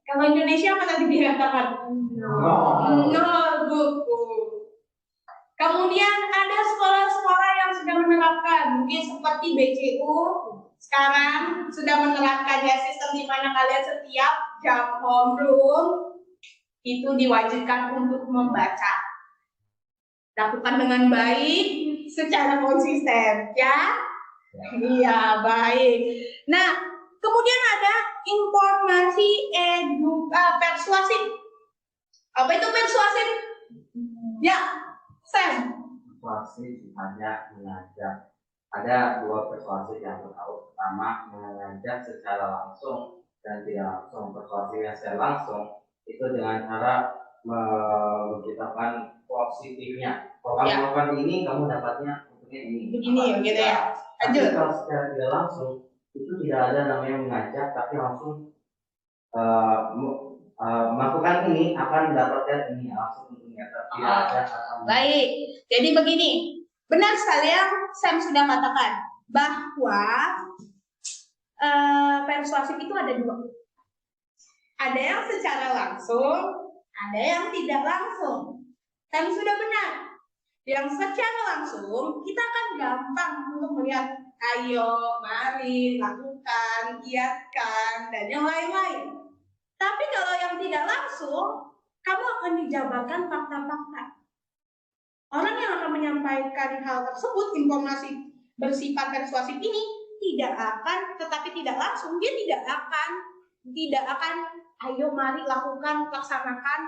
Kalau Indonesia apa tadi dikatakan? 0 buku. Kemudian ada sekolah-sekolah yang sudah menerapkan, mungkin seperti BCU sekarang sudah menerapkan ya sistem di mana kalian setiap jam homeroom itu diwajibkan untuk membaca. Lakukan dengan baik secara konsisten, ya. Iya, baik. Nah, kemudian ada informasi persuasif. Apa itu persuasif? Ya, Sam. Persuasif hanya mengajak. Ada dua persuasif yang tahu. Pertama, mengajak secara langsung dan tidak langsung. Persuasif yang secara langsung itu dengan cara memberitakan positifnya. Kalau kamu melakukan ini, kamu dapatnya untuknya ini. Begini ya, gitu ya. Tapi kalau secara tidak langsung, itu tidak ada namanya mengajak, tapi langsung melakukan ini akan mendapatkan ini langsung untungnya. Tidak ada kata. Baik, jadi begini. Benar sekali yang Sam sudah katakan. bahwa persuasif itu ada dua. Ada yang secara langsung, ada yang tidak langsung. Dan sudah benar. Yang secara langsung, kita akan gampang untuk melihat, ayo, mari, lakukan, giatkan, dan yang lain-lain. Tapi kalau yang tidak langsung, kamu akan dijabarkan fakta-fakta. Orang yang akan menyampaikan hal tersebut, informasi bersifat persuasif ini, tetapi tidak langsung, dia tidak akan, ayo, mari, lakukan, laksanakan,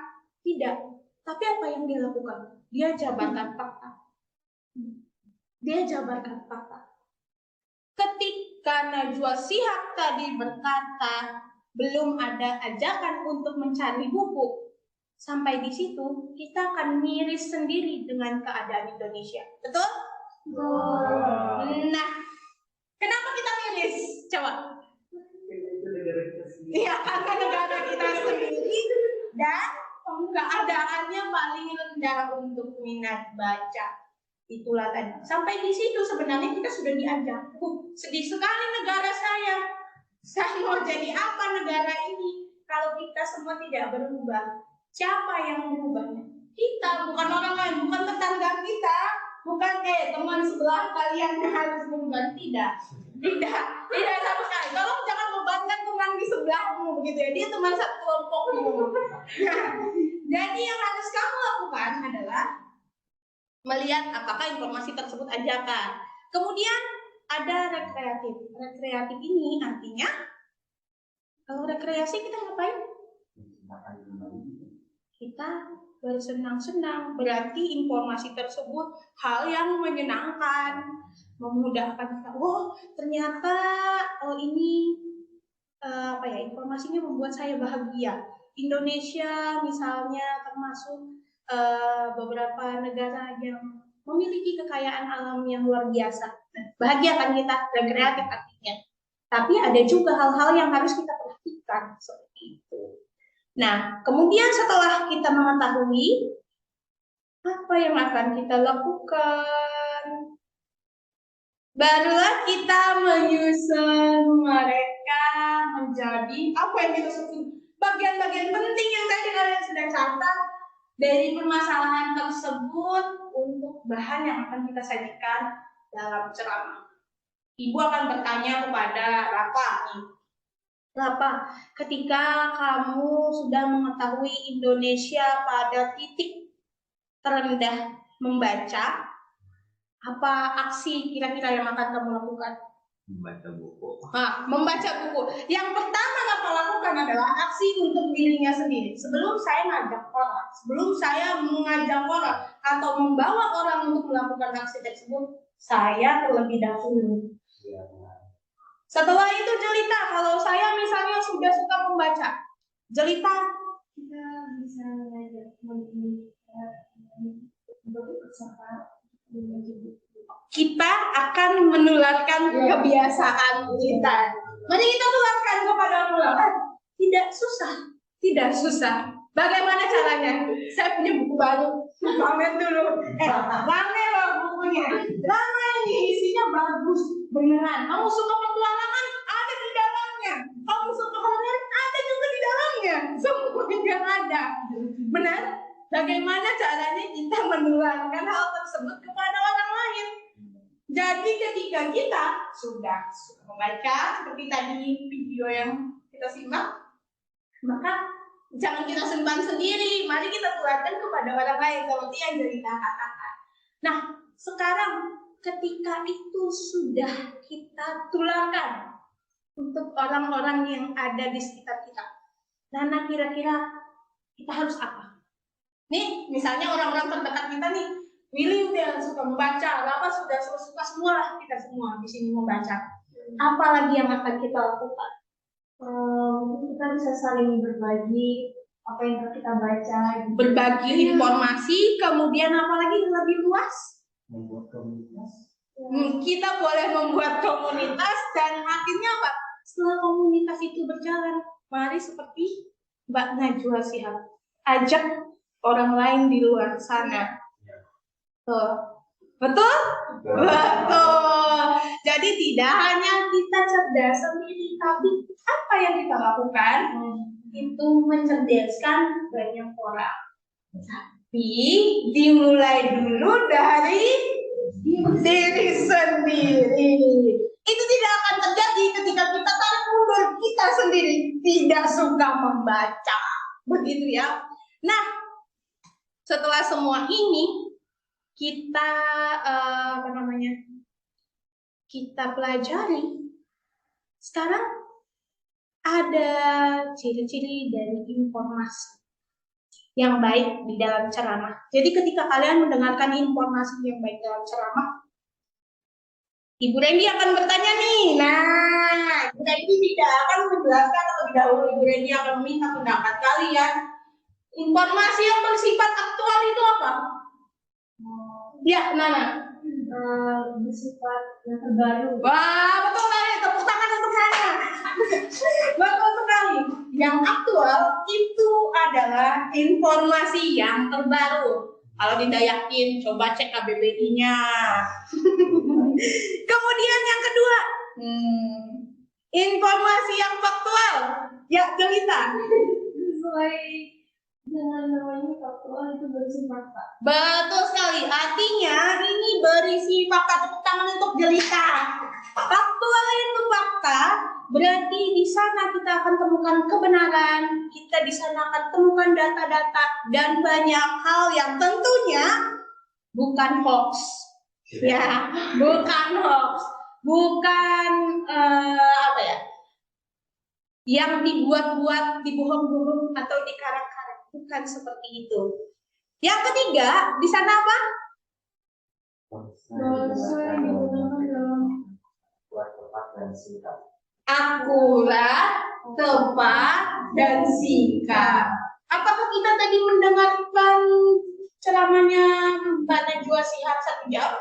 tidak. Tapi apa yang dia lakukan? Dia jabarkan fakta. Ketika Najwa Shihab tadi berkata, belum ada ajakan untuk mencari buku, sampai di situ kita akan miris sendiri dengan keadaan Indonesia. Betul? Nah, kenapa kita miris? Coba. Iya, karena negara kita sendiri dan keadaannya paling rendah untuk minat baca. Itulah tadi. Sampai di situ sebenarnya kita sudah diajak. Sedih sekali negara saya. Saya mau jadi apa negara ini kalau kita semua tidak berubah? Siapa yang berubahnya? Kita, bukan orang lain, bukan tetangga kita, bukan teman sebelah kalian yang harus berubah. Tidak sama sekali. Tolong jangan bebankan teman di sebelahmu begitu ya. Dia teman satu kelompokmu. Jadi yang harus kamu lakukan adalah melihat apakah informasi tersebut ajakan. Kemudian ada rekreatif. Rekreatif ini artinya kalau rekreasi kita ngapain? Kita bersenang-senang. Berarti informasi tersebut hal yang menyenangkan, memudahkan kita. Oh, ternyata ini informasinya membuat saya bahagia. Indonesia misalnya termasuk beberapa negara yang memiliki kekayaan alam yang luar biasa. Nah, bahagia kan kita, rekreatif artinya. Tapi ada juga hal-hal yang harus kita perhatikan seperti itu. Nah, kemudian setelah kita mengetahui apa yang akan kita lakukan, barulah kita menyusun mereka menjadi apa yang kita sebut bagian-bagian penting yang tadi kalian sudah catat dari permasalahan tersebut untuk bahan yang akan kita sajikan dalam ceramah. Ibu akan bertanya kepada Rafa nih. Rafa, ketika kamu sudah mengetahui Indonesia pada titik terendah membaca, apa aksi kira-kira yang akan kamu lakukan? Membaca buku. Membaca buku. Yang pertama Rafa lakukan adalah aksi untuk dirinya sendiri. Sebelum saya mengajak orang atau membawa orang untuk melakukan aksi tersebut, saya terlebih dahulu. Setelah itu jelita, kalau saya misalnya sudah suka membaca, jelita Kita bisa mengajak kita akan menularkan kebiasaan kita. Mari kita tularkan kepada orang lain. Tidak susah. Bagaimana caranya? Saya punya buku baru. Pamer dulu. Rame loh bukunya. Rame ini isinya bagus. Beneran. Kamu suka petualangan? Ada di dalamnya. Kamu suka horor? Ada juga di dalamnya. Semuanya ada. Benar? Bagaimana caranya kita menularkan hal tersebut kepada orang lain? Jadi ketika kita sudah membaca seperti tadi video yang kita simak, maka jangan kita simpan sendiri, mari kita tularkan kepada orang lain seperti yang Jelita katakan. Nah, sekarang ketika itu sudah kita tularkan untuk orang-orang yang ada di sekitar kita, Nana kira-kira kita harus apa? Nih, misalnya orang-orang terdekat kita nih, Willy udah suka membaca, Rafa sudah suka semua lah, kita semua di sini membaca. Apa lagi yang akan kita lakukan? Kita bisa saling berbagi apa yang kita baca. Berbagi informasi, kemudian apa lagi lebih luas? Membuat komunitas. Kita boleh membuat komunitas dan akhirnya apa? Setelah komunitas itu berjalan, mari seperti Mbak Najwa Shihab, ajak orang lain di luar sana. Betul? Betul. Jadi Jadi tidak hanya kita cerdas sendiri, tapi apa yang kita lakukan itu mencerdaskan banyak orang. Tapi dimulai dulu dari diri sendiri. Itu tidak akan terjadi ketika kita tarik mundur kita sendiri tidak suka membaca. Begitu ya. Nah, setelah semua ini kita kita pelajari. Sekarang ada ciri-ciri dari informasi yang baik di dalam ceramah. Jadi ketika kalian mendengarkan informasi yang baik dalam ceramah, Ibu Randy akan bertanya nih. Nah, Ibu Randy tidak akan menjelaskan terlebih dahulu. Ibu Randy akan meminta pendapat kalian. Informasi yang bersifat aktual itu apa? Ya, Nana. Bersifat yang terbaru. Wah, betul sekali. Tepuk tangan untuk Nana. Betul sekali. Yang aktual itu adalah informasi yang terbaru. Kalau tidak yakin, coba cek KBBI-nya. Kemudian yang kedua, informasi yang faktual. Ya, Jelita. Sesuai dengan namanya faktual itu berisi fakta. Betul sekali. Artinya ini berisi fakta. Tepuk tangan untuk Jelita. Faktual itu fakta. Berarti di sana kita akan temukan kebenaran. Kita di sana akan temukan data-data dan banyak hal yang tentunya bukan hoax. Ya, bukan hoax. Bukan yang dibuat-buat, dibohong-bohong atau dikarak-karak. Bukan seperti itu. Yang ketiga, di sana apa? Bahasa yang digunakan dalam tepat dan singkat. Akurat, tepat, dan singkat. Apakah kita tadi mendengarkan ceramahnya Mbak Najwa Shihab 1 jam?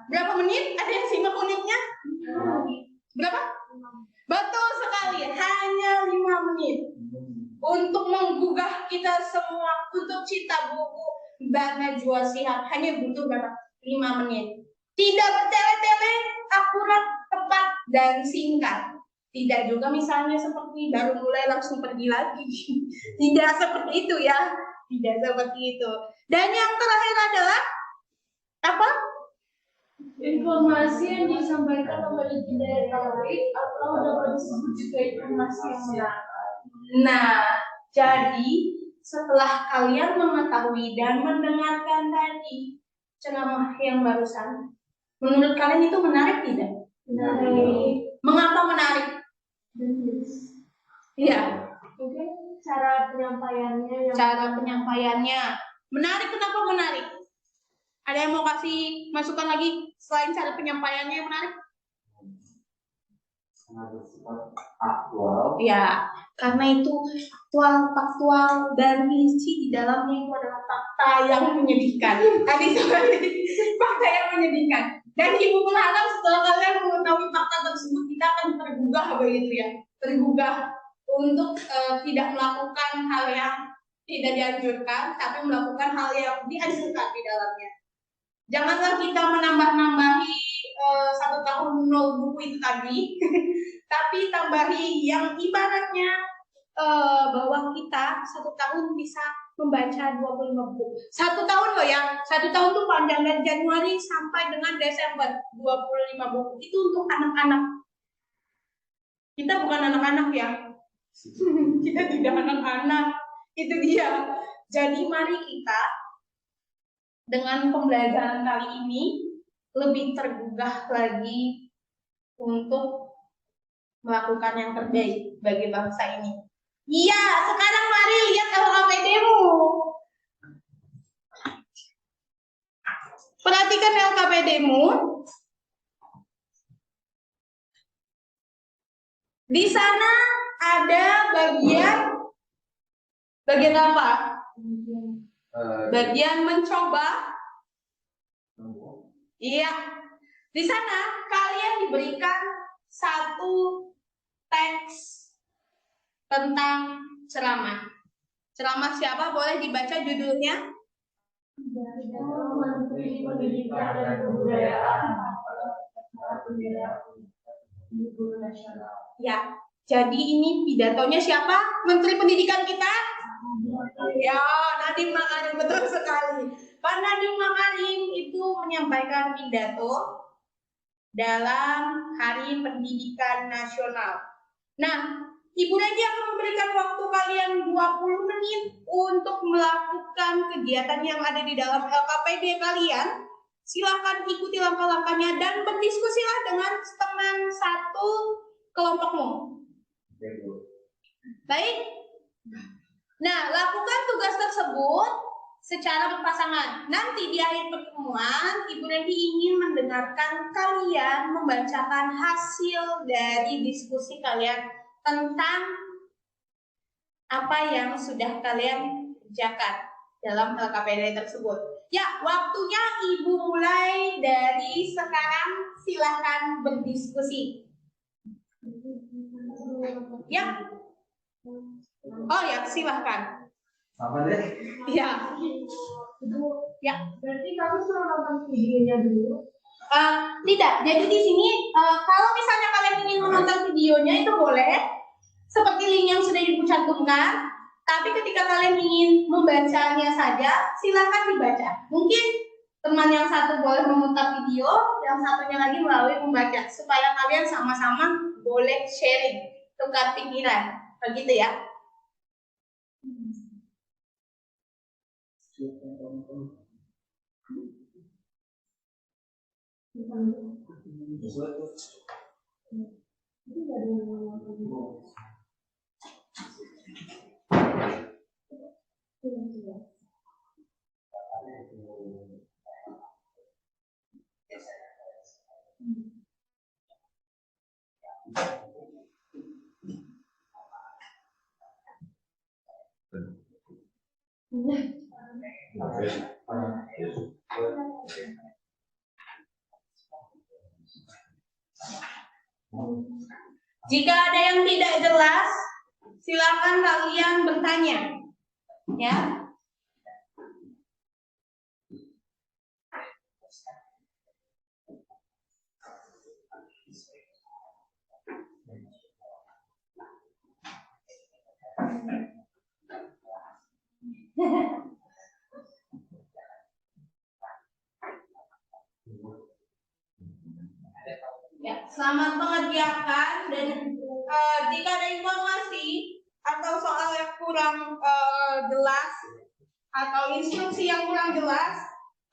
Berapa menit? Ada yang simak unitnya? Berapa? Betul sekali, hanya 5 menit. Untuk menggugah kita semua, untuk cinta buku Mbak Najwa Shihab hanya butuh berapa? 5 menit. Tidak bertele-tele, akurat, tepat, dan singkat. Tidak juga misalnya seperti baru mulai langsung pergi lagi. Tidak seperti itu ya. Tidak seperti itu. Dan yang terakhir adalah apa? informasi yang disampaikan oleh tidak diketahui atau dapat disebut juga informasi yang benar. Nah, jadi setelah kalian mengetahui dan mendengarkan tadi ceramah yang barusan, menurut kalian itu menarik tidak? Menarik. Mengapa menarik? Iya. Mungkin cara penyampaiannya Cara penyampaiannya menarik. Kenapa menarik? Ada yang mau kasih masukan lagi selain cara penyampaiannya yang menarik? Sangat bersifat aktual. Ya, karena itu faktual dan isi di dalamnya itu adalah fakta yang menyedihkan. Tadi seperti fakta yang menyedihkan. Dan Ibu berharap setelah kalian mengetahui fakta tersebut kita akan tergugah begitu ya, tergugah untuk tidak melakukan hal yang tidak dianjurkan, tapi melakukan hal yang dianjurkan di dalamnya. Janganlah kita menambah-nambahi 1 tahun 0 buku itu tadi, tapi tambahi yang ibaratnya bahwa kita 1 tahun bisa membaca 25 buku. 1 tahun loh ya, 1 tahun tuh panjang, dari Januari sampai dengan Desember 25 buku. Itu untuk anak-anak. Kita bukan anak-anak ya. Kita tidak anak-anak. Itu dia. Jadi mari kita dengan pembelajaran kali ini lebih tergugah lagi untuk melakukan yang terbaik bagi bangsa ini. Iya, sekarang mari lihat LKPD-mu. Perhatikan LKPD-mu. Di sana ada bagian apa? Bagian mencoba. Iya. Di sana kalian diberikan 1 teks tentang ceramah. Ceramah siapa? Boleh dibaca judulnya? Menteri Pendidikan dan Kebudayaan. mengangkat bendera guru nasional. Ya, jadi ini pidatonya siapa? Menteri Pendidikan kita? Ya, Nadiem Makarim, betul sekali. Pak Nadiem Makarim itu menyampaikan pidato dalam Hari Pendidikan Nasional. Nah, Ibu Regi akan memberikan waktu kalian 20 menit untuk melakukan kegiatan yang ada di dalam LKPD kalian. Silahkan ikuti langkah-langkahnya dan berdiskusilah dengan teman satu kelompokmu. Baik. Nah, lakukan tugas tersebut secara berpasangan. Nanti di akhir pertemuan, Ibu Regi ingin mendengarkan kalian membacakan hasil dari diskusi kalian tentang apa yang sudah kalian kerjakan dalam LKPD tersebut. Ya, waktunya Ibu mulai dari sekarang, silahkan berdiskusi. Ya. Oh ya, silahkan. Apa deh? Ya. Ya. Berarti kamu suruh nonton videonya dulu? Tidak. Jadi di sini kalau misalnya kalian ingin menonton videonya itu boleh, seperti link yang sudah Ibu cantumkan. Tapi ketika kalian ingin membacanya saja, silakan dibaca. Mungkin teman yang satu boleh memutar video, yang satunya lagi melalui membaca, supaya kalian sama-sama boleh sharing, tukar pikiran, begitu ya. Jika ada yang tidak jelas, silakan kalian bertanya. Ya. Ya, selamat mengerjakan dan jika ada informasi atau soal yang kurang jelas atau instruksi yang kurang jelas,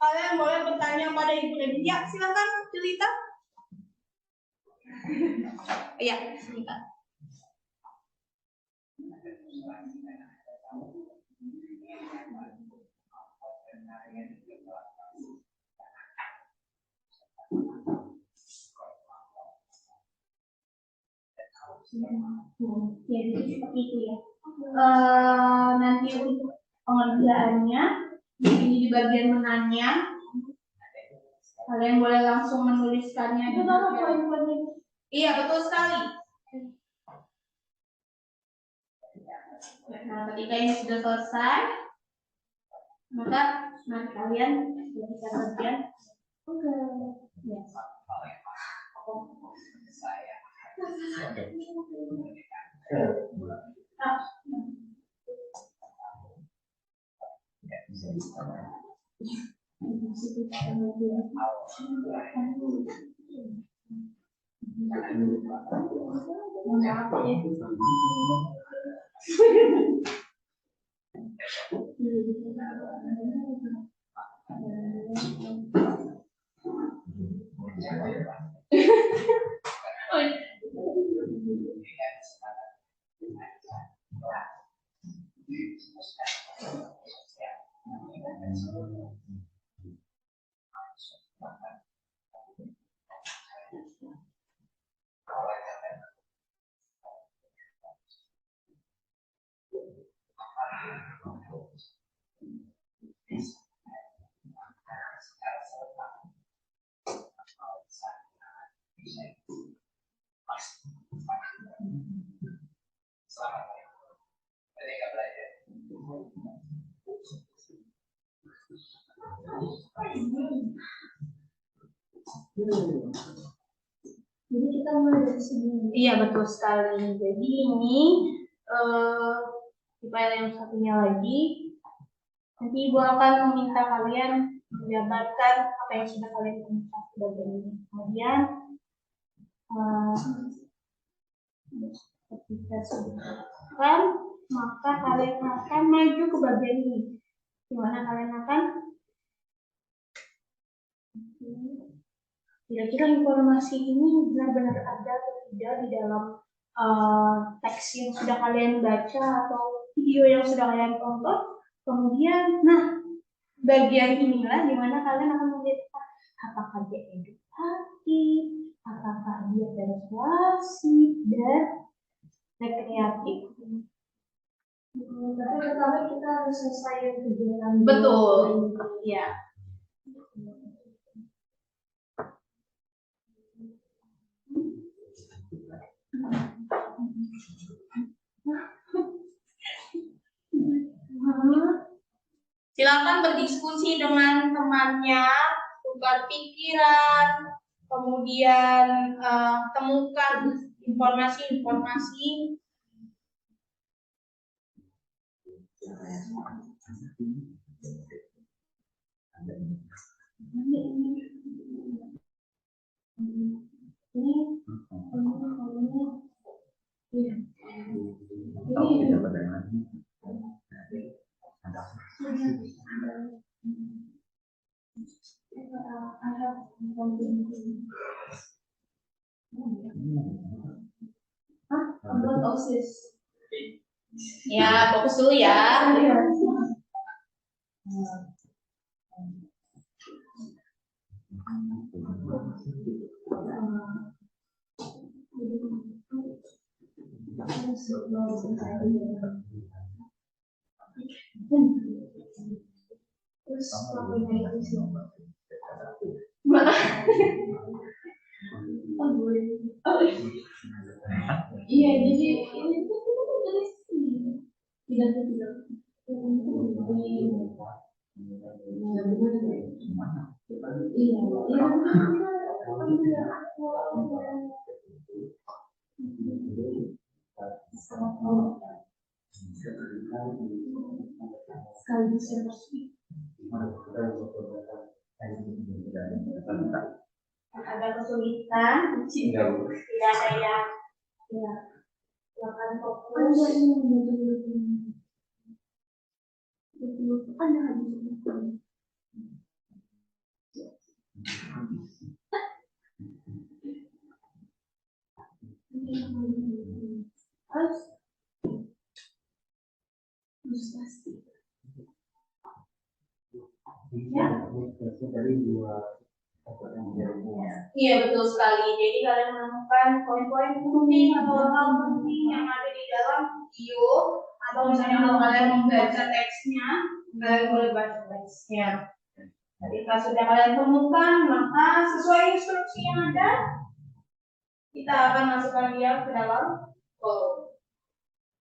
kalian boleh bertanya pada Ibu Regi. Ya, silakan cerita. Iya, cerita. Ya, jadi seperti itu ya. Nanti untuk pengerjaannya, di sini di bagian menanya, kalian boleh langsung menuliskannya. Itu apa poin-poinnya? Iya, betul sekali. Nah, ketika ini sudah selesai, maka nanti kalian sudah bisa kerja. Oke. Ya. kita mulai dari sini. Iya, betul sekali. Jadi ini di file yang satunya lagi, nanti Ibu akan meminta kalian menjabarkan apa yang sudah kalian temukan di bagian ini. Kemudian ketika sudah temukan, maka kalian akan maju ke bagian ini, di mana kalian akan kira-kira informasi ini benar-benar ada atau tidak di dalam teks yang sudah kalian baca atau video yang sudah kalian tonton. Kemudian, bagian inilah di mana kalian akan melihat apakah dia edukatif, apakah dia persuasif dan rekreatif. Tapi pertama kita harus selesai kegiatan. Betul, ya. Silakan berdiskusi dengan temannya, tukar pikiran, kemudian temukan informasi-informasi. Ya, fokus dulu ya. Terus lakuin itu. Iya, jadi ini tuh dari sini. Tidak. Ada kesulitan, tidak ada yang silakan fokus. Iya, betul sekali. Jadi kalian menemukan poin-poin penting atau hal penting yang ada di dalam video, atau misalnya kalau kalian membaca teksnya, kalian boleh baca teksnya. Ketika sudah kalian temukan, maka sesuai instruksi yang ada, kita akan masukkan dia ke dalam form.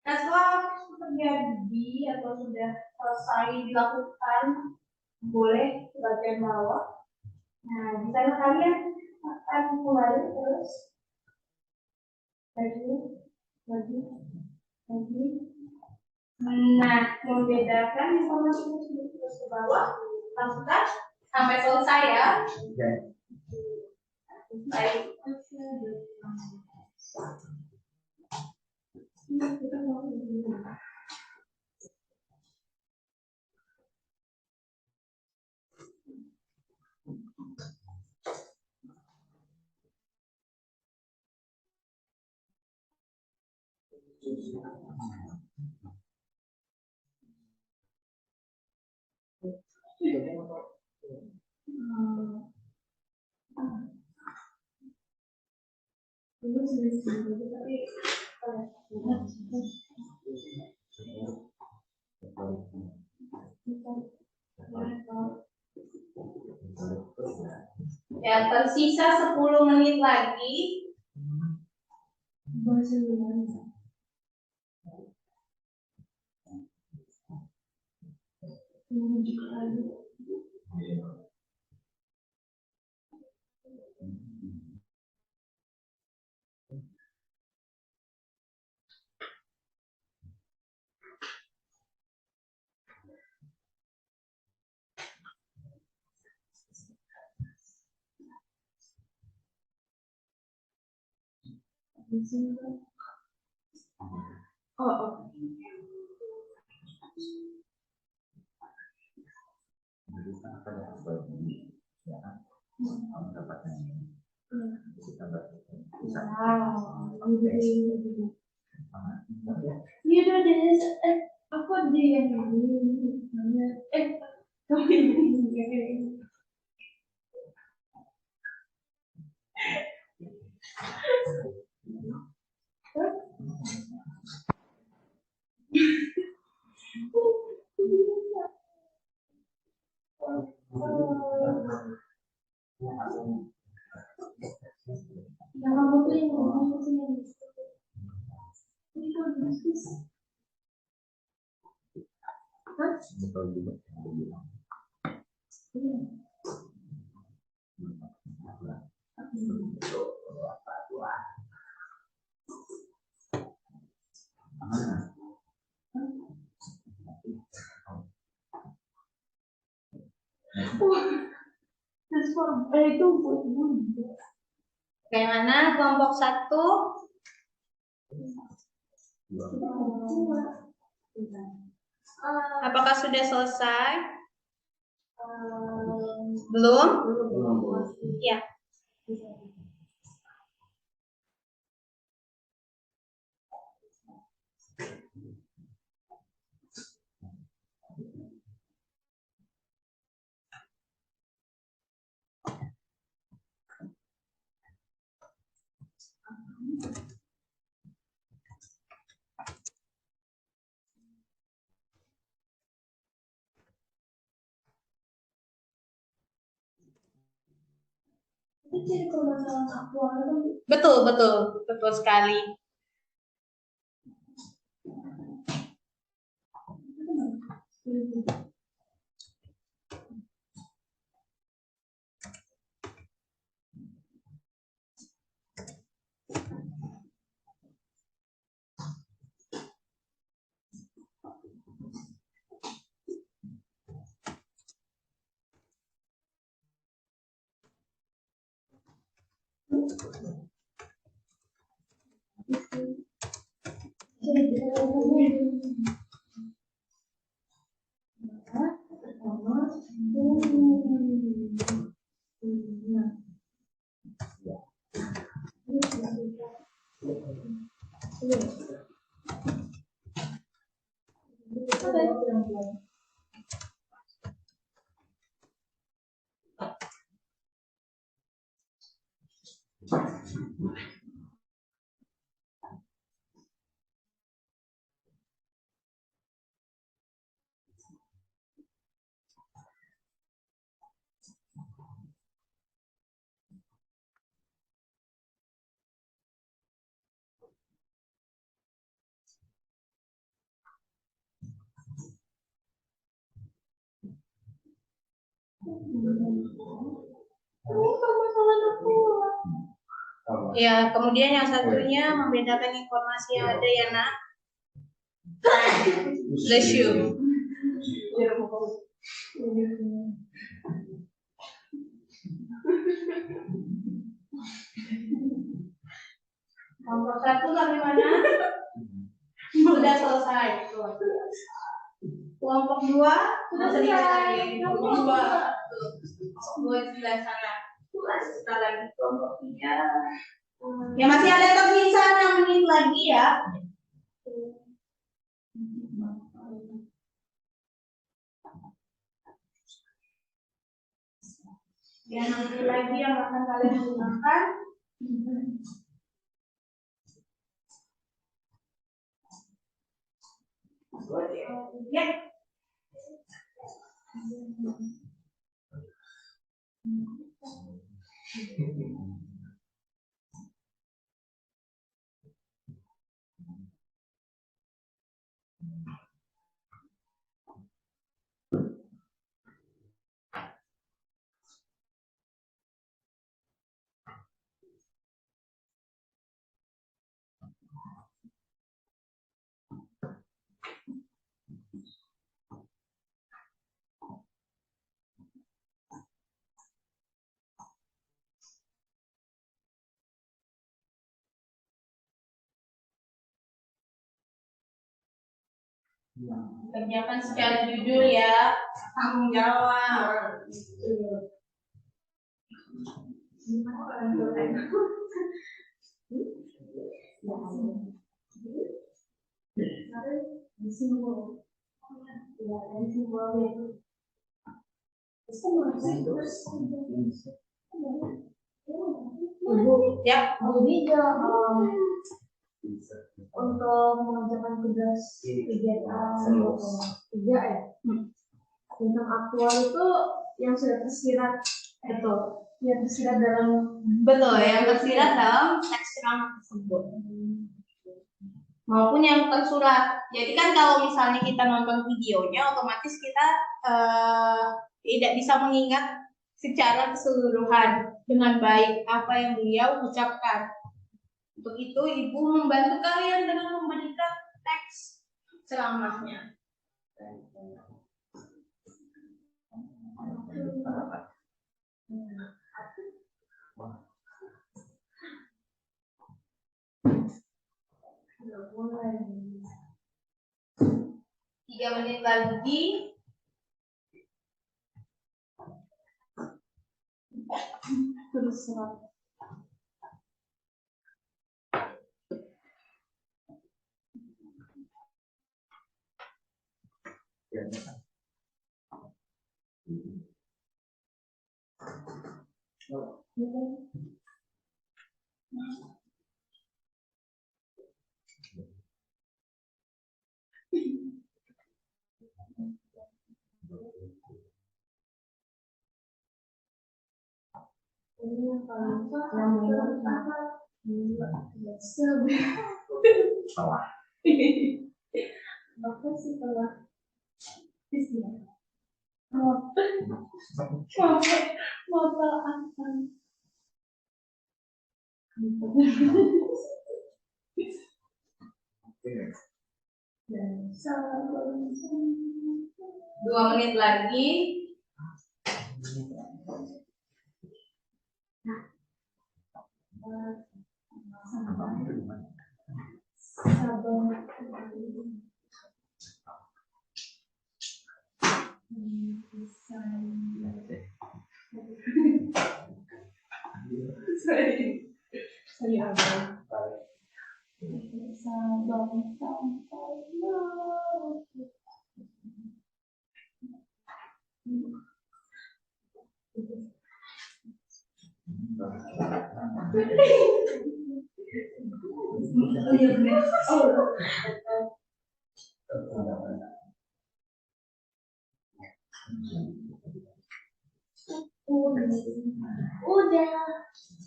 Nah, setelah itu terjadi atau sudah selesai dilakukan, boleh ke bagian bawah. Nah, di sana kalian akan mulai terus lagi. Nah, membedakan informasi tersebut terus ke bawah, lakukan sampai selesai ya. Baik. Ya, tersisa 10 menit lagi. Oh. Jadi apa yang harus bagi ya kan mendapatkan ini kita bisa Iya udah deh, aku ada yang ini, kamu ini. Yang kamu tuh yang ngomong sih yang ini kan bisnis. betul juga. Itu buat Bagaimana kelompok 1? Apakah sudah selesai? Belum? Ya. itu jadi permasalahan aktual kan. Betul sekali. Ya, kemudian yang satunya membedakan informasi yang ada ya nak. Bless you. Kelompok 1 sampai mana? Sudah selesai. Kelompok 2 sudah selesai. Kelompok 2 sudah sana. Kita lagi kelompok 3. Ya masih ada tersisa 6 menit lagi ya. Ya nanti lagi yang akan kalian gunakan. Ya. Kerjakan secara jujur ya, tanggung jawab. Ya, untuk mengerjakan tugas kegiatan 3 ya. Tentang aktual itu yang sudah tersirat yang tersirat dalam yang tersirat dalam teks ceramah tersebut maupun yang tersurat. Jadi kan kalau misalnya kita nonton videonya, otomatis kita tidak bisa mengingat secara keseluruhan dengan baik apa yang beliau ucapkan. Untuk itu, Ibu membantu kalian dengan memberikan teks ceramahnya. Tiga menit lagi. Terus Dua menit lagi.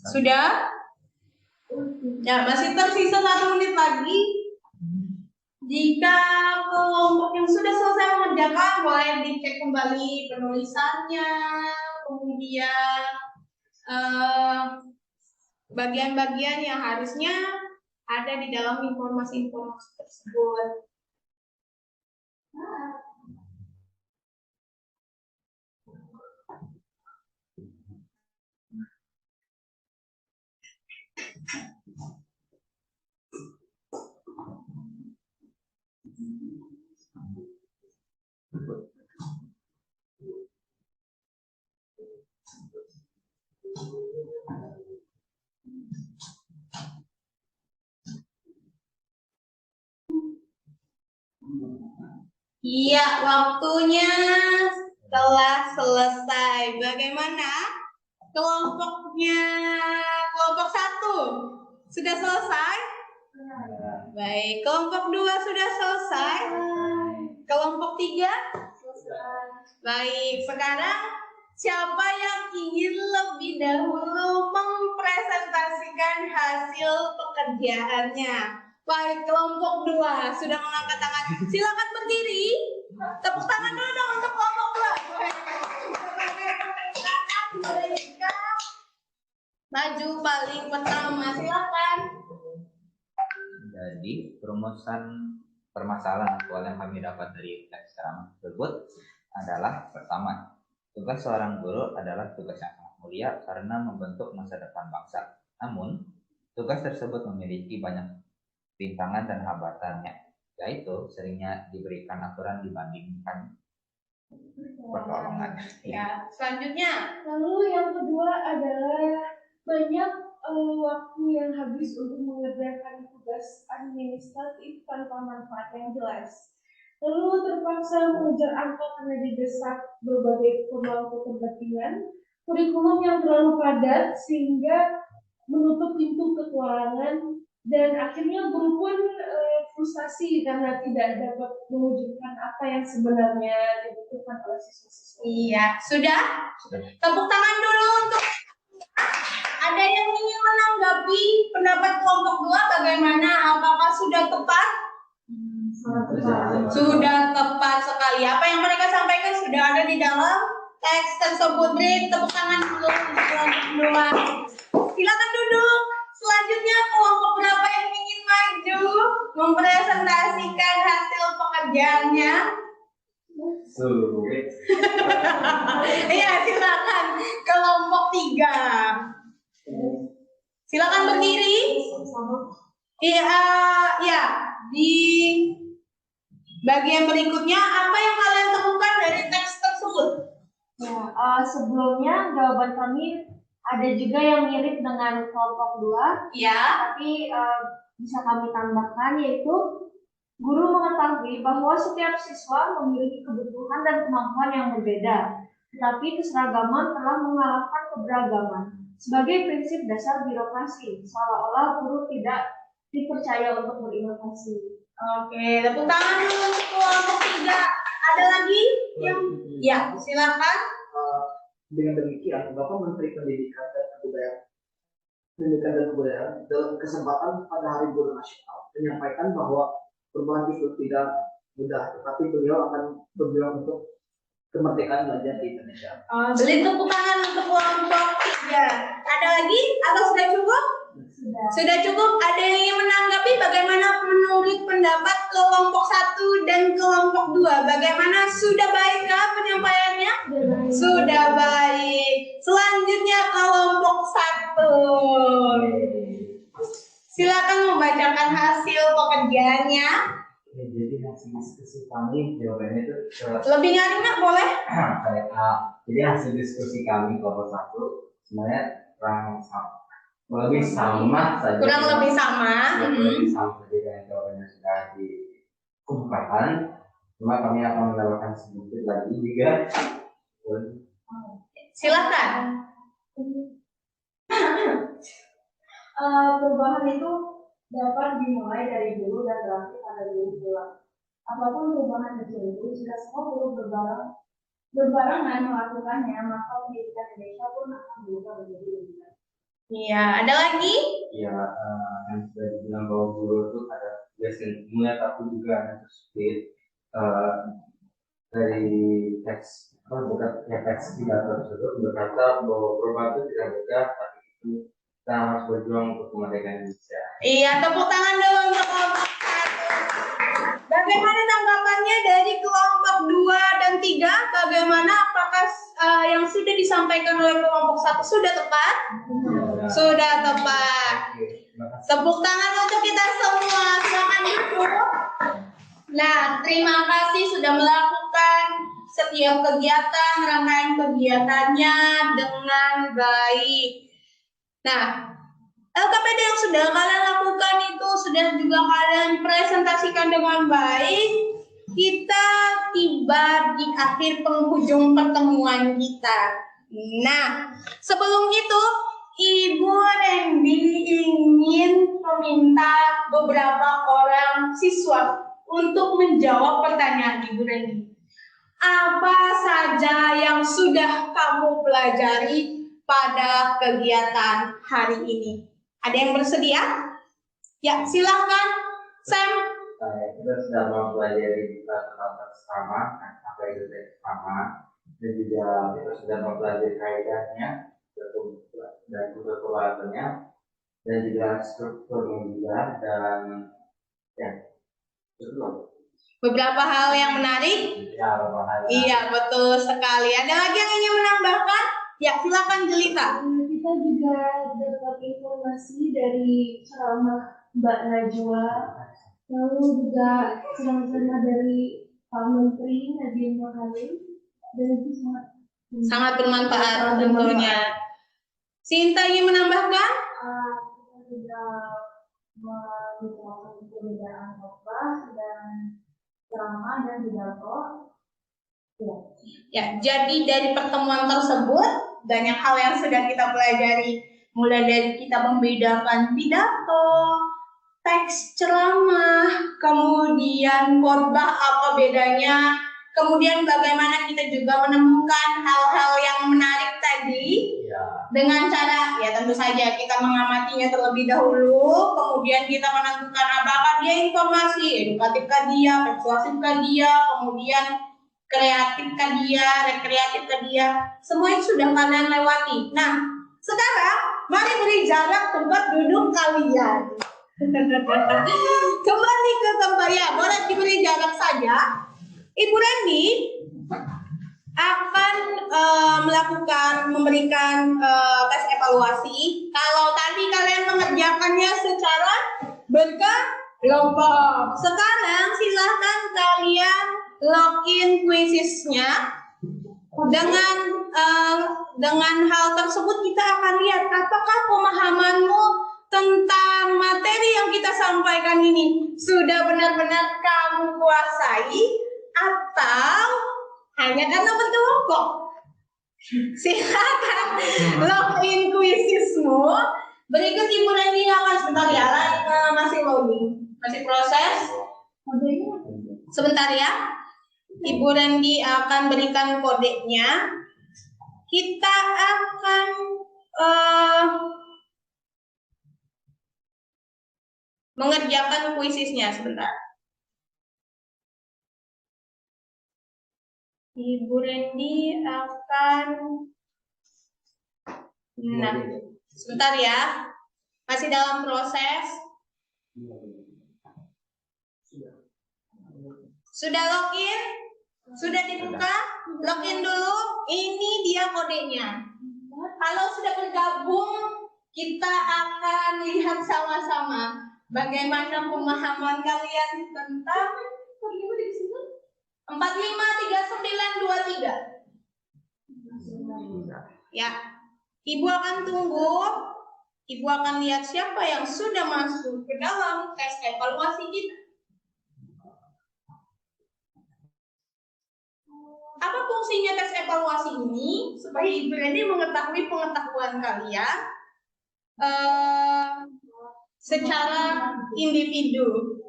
Sudah? Ya, masih tersisa 1 menit lagi. Jika kelompok yang sudah selesai mengerjakan, boleh dicek kembali penulisannya, kemudian bagian-bagian yang harusnya ada di dalam informasi-informasi tersebut. Iya, waktunya telah selesai. Bagaimana kelompoknya? Kelompok 1 sudah selesai? Baik, kelompok 2 sudah selesai? Kelompok 3? Baik, sekarang siapa yang ingin lebih dahulu mempresentasikan hasil pekerjaannya? Baik, kelompok 2 sudah mengangkat tangan. Silakan berdiri. Tepuk tangan dulu dong untuk kelompok 2. Maju paling pertama, silakan. Jadi perumusan permasalahan aktual yang kami dapat dari teks ceramah tersebut adalah pertama, tugas seorang guru adalah tugas yang sangat mulia karena membentuk masa depan bangsa. Namun, tugas tersebut memiliki banyak rintangan dan hambatannya. ya itu seringnya diberikan aturan dibandingkan pertolongan. Ya, selanjutnya. Lalu yang kedua adalah banyak waktu yang habis untuk mengerjakan tugas administratif tanpa manfaat yang jelas. Lalu terpaksa mengejar angka karena didesak berbagai pemangku kepentingan, kurikulum yang terlalu padat sehingga menutup pintu kekurangan, dan akhirnya guru pun frustasi karena tidak dapat mewujudkan apa yang sebenarnya dibutuhkan oleh siswa-siswa. Iya, sudah? Tepuk tangan dulu untuk ada yang ingin menanggapi pendapat kelompok 2 bagaimana? Apakah sudah tepat? Sangat tepat. Sudah tepat sekali. Apa yang mereka sampaikan sudah ada di dalam teks tersebut. Beri tepuk tangan dulu untuk kelompok 2. Silakan duduk. Selanjutnya kelompok berapa yang ingin maju mempresentasikan hasil pekerjaannya? Sulit. Iya, silakan kelompok 3. Silakan berdiri. Iya, ya. Di bagian berikutnya apa yang kalian temukan dari teks tersebut? Ya, sebelumnya jawaban kami ada juga yang mirip dengan kelompok 2, Ya. tapi bisa kami tambahkan, yaitu guru mengetahui bahwa setiap siswa memiliki kebutuhan dan kemampuan yang berbeda, tetapi keseragaman telah mengalahkan keberagaman. Sebagai prinsip dasar birokrasi, seolah-olah guru tidak dipercaya untuk berinovasi. Oke, tepuk tangan dulu untuk kelompok 3. Ada lagi yang ya, silakan. Dengan demikian, Bapak Menteri Pendidikan dan Kebudayaan dalam kesempatan pada Hari Guru Nasional menyampaikan bahwa perubahan itu tidak mudah, tetapi beliau akan berjuang untuk kemerdekaan belajar di Indonesia. Beli tepuk tangan untuk kelompok 3. Ada lagi atau sudah cukup? Sudah cukup. Ada yang ingin menanggapi bagaimana menurut pendapat kelompok 1 dan kelompok 2? Bagaimana, sudah baikkah penyampaiannya? Sudah baik. Selanjutnya kelompok 1. Silakan membacakan hasil pekerjaannya. Jadi hasil diskusi kami jawabannya itu Lebih nyaring nggak boleh? kayak A. Jadi hasil diskusi kami kelompok 1 sebenarnya lebih sama saja. Kurang lebih sama. Lebih sama saja dengan jawabannya sudah dikumpulkan. Cuma kami akan menambahkan sedikit lagi juga. Silakan. Perubahan itu dapat dimulai dari guru dan berakhir pada guru pulang. Apapun perubahan kecil itu, jika semua guru berbarengan melakukannya, maka pendidikan Indonesia pun akan berubah menjadi lebih baik. Iya, ada lagi? Ya, yang sudah dibilang bahwa guru itu ada ilmunya tapi juga ada speed dari teks teks pidato tersebut berkata bahwa perubahan itu tidak mudah, tapi itu kita harus berjuang untuk kemerdekaan Indonesia. Iya, tepuk tangan dulu untuk kelompok 1. Bagaimana tanggapannya dari kelompok 2 dan 3? Bagaimana, apakah yang sudah disampaikan oleh kelompok 1 sudah tepat? Sudah tepat. Tepuk tangan untuk kita semua. Silakan duduk. Nah, terima kasih sudah melakukan setiap kegiatan, rangkaian kegiatannya dengan baik. Nah, LKPD yang sudah kalian lakukan itu sudah juga kalian presentasikan dengan baik. Kita tiba di akhir penghujung pertemuan kita. Nah, sebelum itu Ibu Randy ingin meminta beberapa orang siswa untuk menjawab pertanyaan Ibu Randy. Apa saja yang sudah kamu pelajari pada kegiatan hari ini? Ada yang bersedia? Ya, silahkan, Sam. Kita sudah mempelajari kata sama, apa itu teks sama, dan juga kita sudah mempelajari kaidahnya dan kebetulannya, dan juga strukturnya juga, dan ya, betul. Beberapa hal yang menarik. Ya, beberapa hal. Iya, betul sekali. Ada lagi yang ingin menambahkan? Ya, silakan Jelita. Kita juga dapat informasi dari ceramah Mbak Najwa Lalu juga sama-sama dari Pak Menteri Nadiem Makarim, dan itu Sangat bermanfaat tentunya. Sinta ingin menambahkan? kita juga mengucapkan perbedaan khotbah dan ceramah dan pidato. Ya, jadi dari pertemuan tersebut banyak hal yang sudah kita pelajari, mulai dari kita membedakan pidato, teks ceramah, kemudian khotbah apa bedanya, kemudian bagaimana kita juga menemukan hal-hal yang menarik tadi dengan cara ya tentu saja kita mengamatinya terlebih dahulu, kemudian kita menentukan apakah dia informasi, edukatifkah dia, persuasifkah dia, kemudian kreatifkah dia, rekreatifkah dia, semua itu sudah kalian lewati. Nah, sekarang mari beri jarak tempat duduk kalian. Kembali ke tempat ya, boleh diberi jarak saja. Ibu Randy akan memberikan tes evaluasi. Kalau tadi kalian mengerjakannya secara berkelompok, sekarang silahkan kalian login quizisnya. Dengan hal tersebut kita akan lihat apakah pemahamanmu tentang materi yang kita sampaikan ini sudah benar-benar kamu kuasai atau hanya karena berkelompok. Silakan login quizismu. Berikut Ibu Randy akan sebentar ya, masih loading, masih proses. Sebentar ya. Ibu Randy akan berikan kodenya. Kita akan mengerjakan kuisisnya sebentar. Ibu Randy akan sebentar ya. Masih dalam proses. Sudah login? Sudah dibuka? Login dulu. Ini dia kodenya. Kalau sudah bergabung, kita akan lihat sama-sama bagaimana pemahaman kalian tentang 453923. Ya. Ibu akan tunggu. Ibu akan lihat siapa yang sudah masuk ke dalam tes evaluasi kita. Apa fungsinya tes evaluasi ini? Supaya Ibu Randy mengetahui pengetahuan kalian secara individu.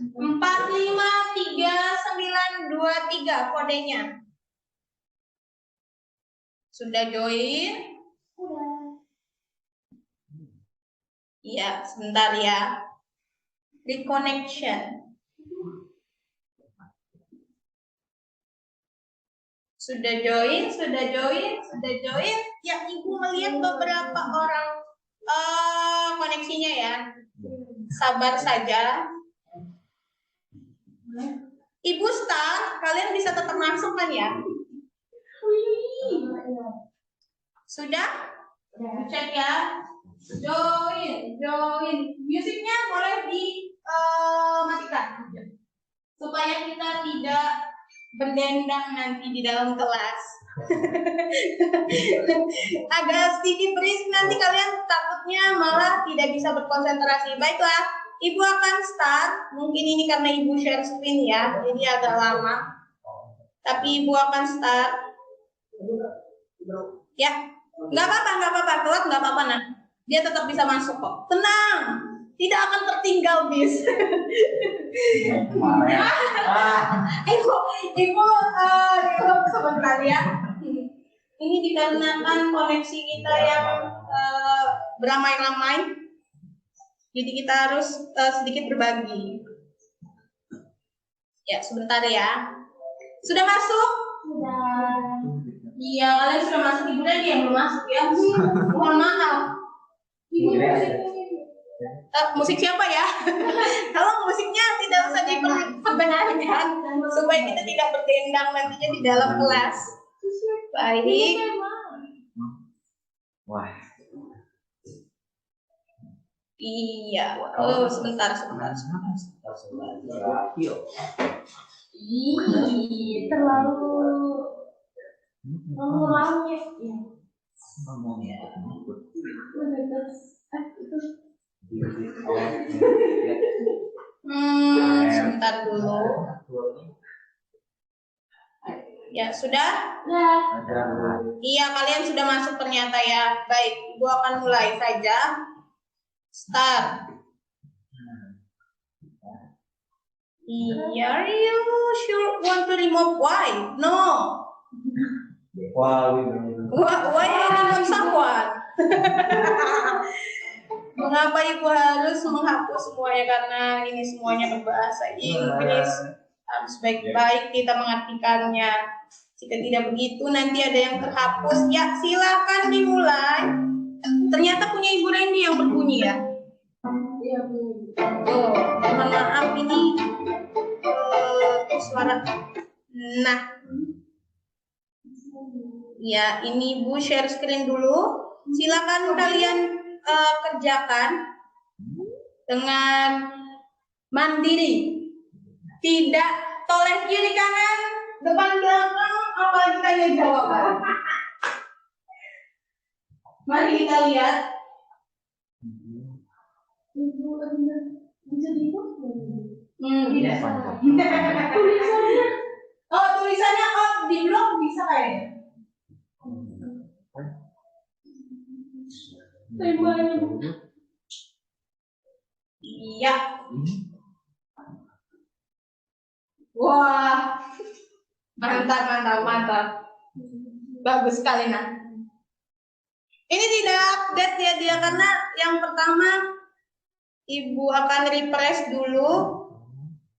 453923 kodenya. Sudah join? Iya, sebentar ya. Reconnection. Sudah join? Ya, Ibu melihat beberapa orang koneksinya ya. Sabar saja. Ibu start, kalian bisa tetap masuk kan ya? Sudah? Cek ya. Join. Musiknya boleh dimatikan supaya kita tidak berdendang nanti di dalam kelas. Agak sedikit berisik nanti kalian takutnya malah tidak bisa berkonsentrasi. Baiklah, Ibu akan start. Mungkin ini karena Ibu share screen ya, jadi agak lama. Tapi Ibu akan start. Ya, nggak apa-apa, telat nggak apa-apa nah. Dia tetap bisa masuk kok. Tenang, tidak akan tertinggal bis. Ibu sebentar ya. Ini dikarenakan koneksi kita yang beramai-ramai, jadi kita harus sedikit berbagi. Ya, sebentar ya. Sudah masuk? Sudah. Iya, kalian sudah masuk. Ibu Randy yang belum masuk ya. Mohon maaf. Ibu musik siapa ya? Kalau musiknya tidak usah diperdengarkan supaya kita tidak berdendang nantinya di dalam kelas. Baik. Wah. Iya. Oh, sebentar. Ih, terlalu ramai. Sebentar dulu. Ya, sudah? Nah, Iya, kalian sudah masuk ternyata ya. Baik, Ibu akan mulai saja. Start. Are you sure want to remove why? No. Why remove someone? Mengapa Ibu harus menghapus semuanya? Karena ini semuanya berbahasa Inggris. Harus baik-baik kita mengartikannya. Jika tidak begitu nanti ada yang terhapus. Ya, silakan dimulai. Ternyata punya Ibu Randy yang berbunyi ya. Oh, mohon maaf ini suara. Nah, ya ini Ibu share screen dulu. Silakan kalian kerjakan dengan mandiri. Tidak toleh kiri kanan, depan belakang, apalagi tanya jawaban. Mari kita lihat. Tidak. Tulisannya. Oh, tulisannya di blog bisa kayaknya. Iya. Wah, mantap. Bagus sekali nak. Ini tidak update ya dia karena yang pertama Ibu akan refresh dulu.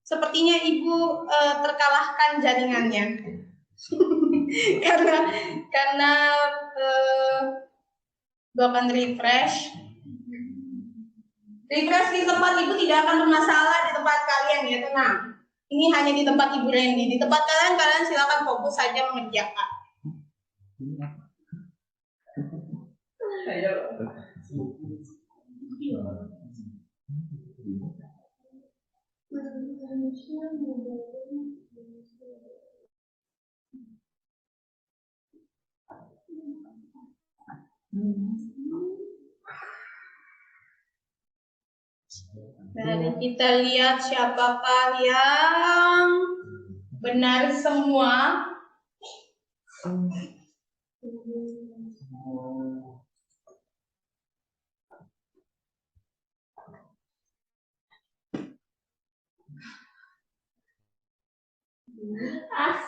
Sepertinya Ibu terkalahkan jaringannya. karena Ibu akan refresh. Refresh di tempat Ibu tidak akan bermasalah di tempat kalian ya, tenang. Ini hanya di tempat Ibu Randy. Di tempat kalian silakan fokus saja mengerjakan. Mari kita lihat siapakah yang benar semua.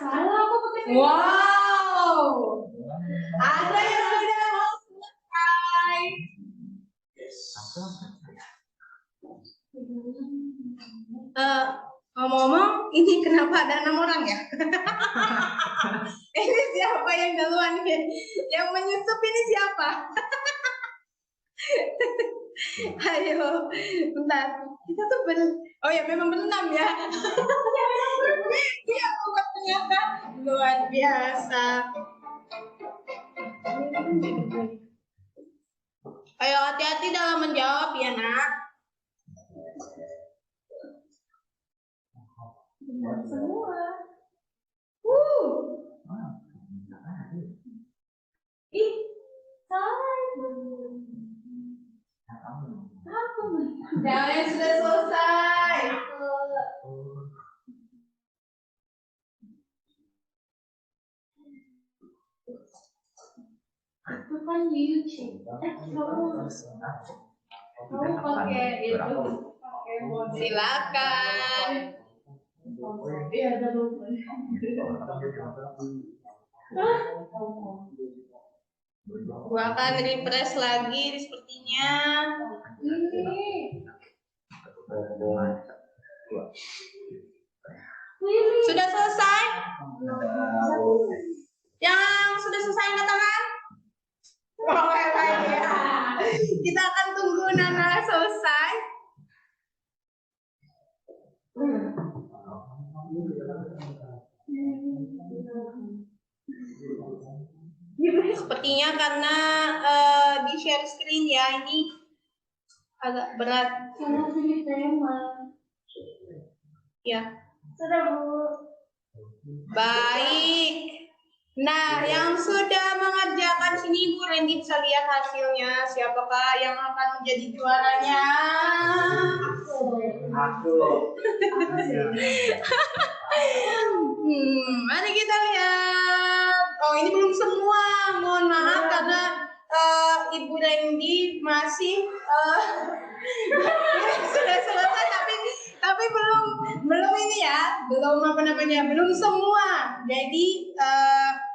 salah aku pakai. Wow, ada yang sudah mau selesai. Ngomong-ngomong, ini kenapa ada 6 orang ya? Ini siapa yang duluan? Yang menyusup ini siapa? Ayo, bentar. Kita tuh oh ya memang berenam ya. Iya, bukan ternyata luar biasa. Ayo hati-hati dalam menjawab ya nak. Semua. Ih, salah. Jangan sudah selesai. Itu kan YouTube. Kamu pakai itu. Silakan. Gua akan refresh lagi sepertinya. Sudah selesai? Yang sudah selesai angkat tangan? Kita akan tunggu Nana selesai. Sepertinya karena di share screen ya ini agak berat. Karena pilih tema. Ya, Sudah Bu. baik. Nah, yang sudah mengerjakan sini Ibu Randy bisa lihat hasilnya. Siapakah yang akan menjadi juaranya? Aku. Mari kita lihat. Oh, ini belum semua. Mohon maaf karena Ibu Randy masih sudah selesai tapi belum ini ya, belum semua. Jadi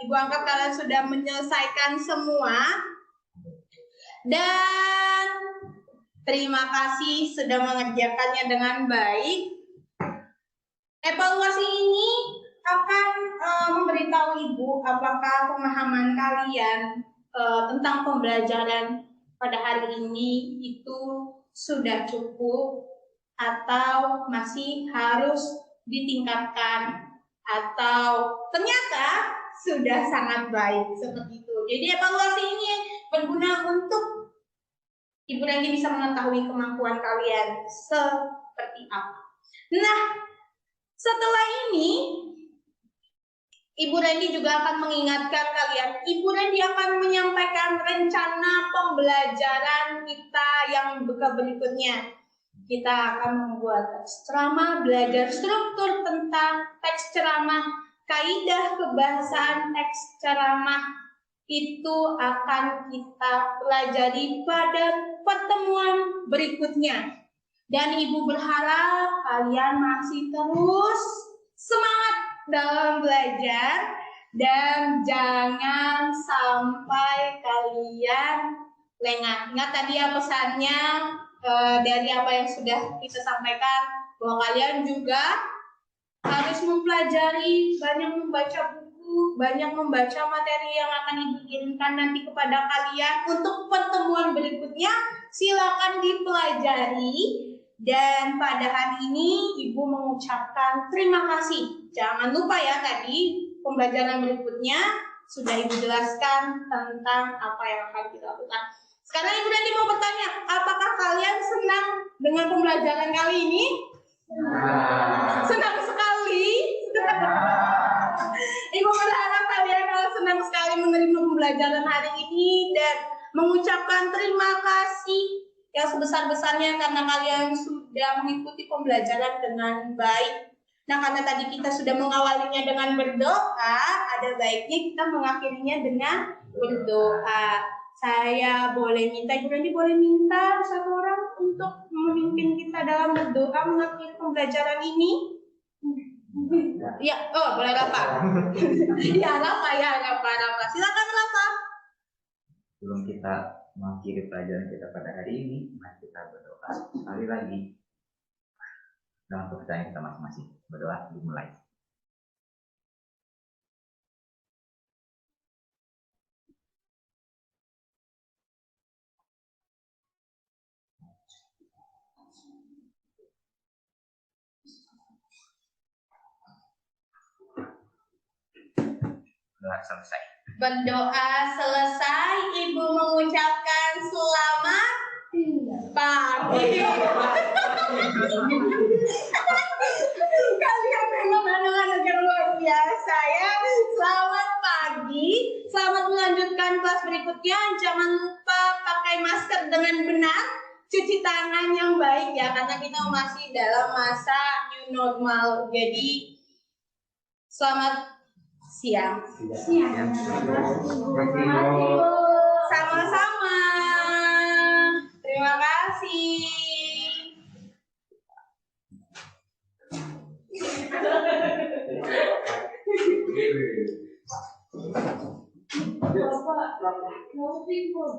Ibu angkat kalian sudah menyelesaikan semua dan terima kasih sudah mengerjakannya dengan baik. Evaluasi ini akan memberitahu Ibu apakah pemahaman kalian tentang pembelajaran pada hari ini itu sudah cukup atau masih harus ditingkatkan atau ternyata sudah sangat baik seperti itu. Jadi evaluasi ini berguna untuk Ibu Randy bisa mengetahui kemampuan kalian seperti apa. Nah, setelah ini Ibu Randy juga akan mengingatkan kalian, Ibu Randy akan menyampaikan rencana pembelajaran kita yang berikutnya. Kita akan membuat teks ceramah, belajar struktur tentang teks ceramah, kaidah kebahasaan teks ceramah itu akan kita pelajari pada pertemuan berikutnya. Dan Ibu berharap kalian masih terus semangat dalam belajar dan jangan sampai kalian lengah. Ingat tadi ya pesannya dari apa yang sudah kita sampaikan, bahwa kalian juga harus mempelajari, banyak membaca buku, banyak membaca materi yang akan Ibu kirimkan nanti kepada kalian. Untuk pertemuan berikutnya silakan dipelajari. Dan pada hari ini Ibu mengucapkan terima kasih. Jangan lupa ya, tadi pembelajaran berikutnya sudah Ibu jelaskan tentang apa yang akan kita lakukan. Sekarang Ibu Randy mau bertanya, apakah kalian senang dengan pembelajaran kali ini? Senang sekali. Ibu berharap kalian senang sekali menerima pembelajaran hari ini dan mengucapkan terima kasih yang sebesar-besarnya karena kalian sudah mengikuti pembelajaran dengan baik. Nah, karena tadi kita sudah mengawalinya dengan berdoa, ada baiknya kita mengakhirinya dengan berdoa. Saya boleh minta, Ibu Randy boleh minta satu orang untuk memimpin kita dalam berdoa mengakhiri pembelajaran ini? Ya, oh boleh Rafa. Ya Rafa. Silakan Rafa. Sebelum kita mengakhiri pelajaran kita pada hari ini, mari kita berdoa sekali lagi dalam kepercayaan kita masing-masing. Berdoa dimulai. Berdoa selesai. Berdoa selesai, Ibu mengucapkan selamat pagi. Kalian memang anak-anak yang luar biasa ya. Selamat pagi, selamat melanjutkan kelas berikutnya. Jangan lupa pakai masker dengan benar, cuci tangan yang baik ya, karena kita masih dalam masa new normal. Jadi selamat siang. Sama-sama. Terima kasih. Bapak, mau timbul.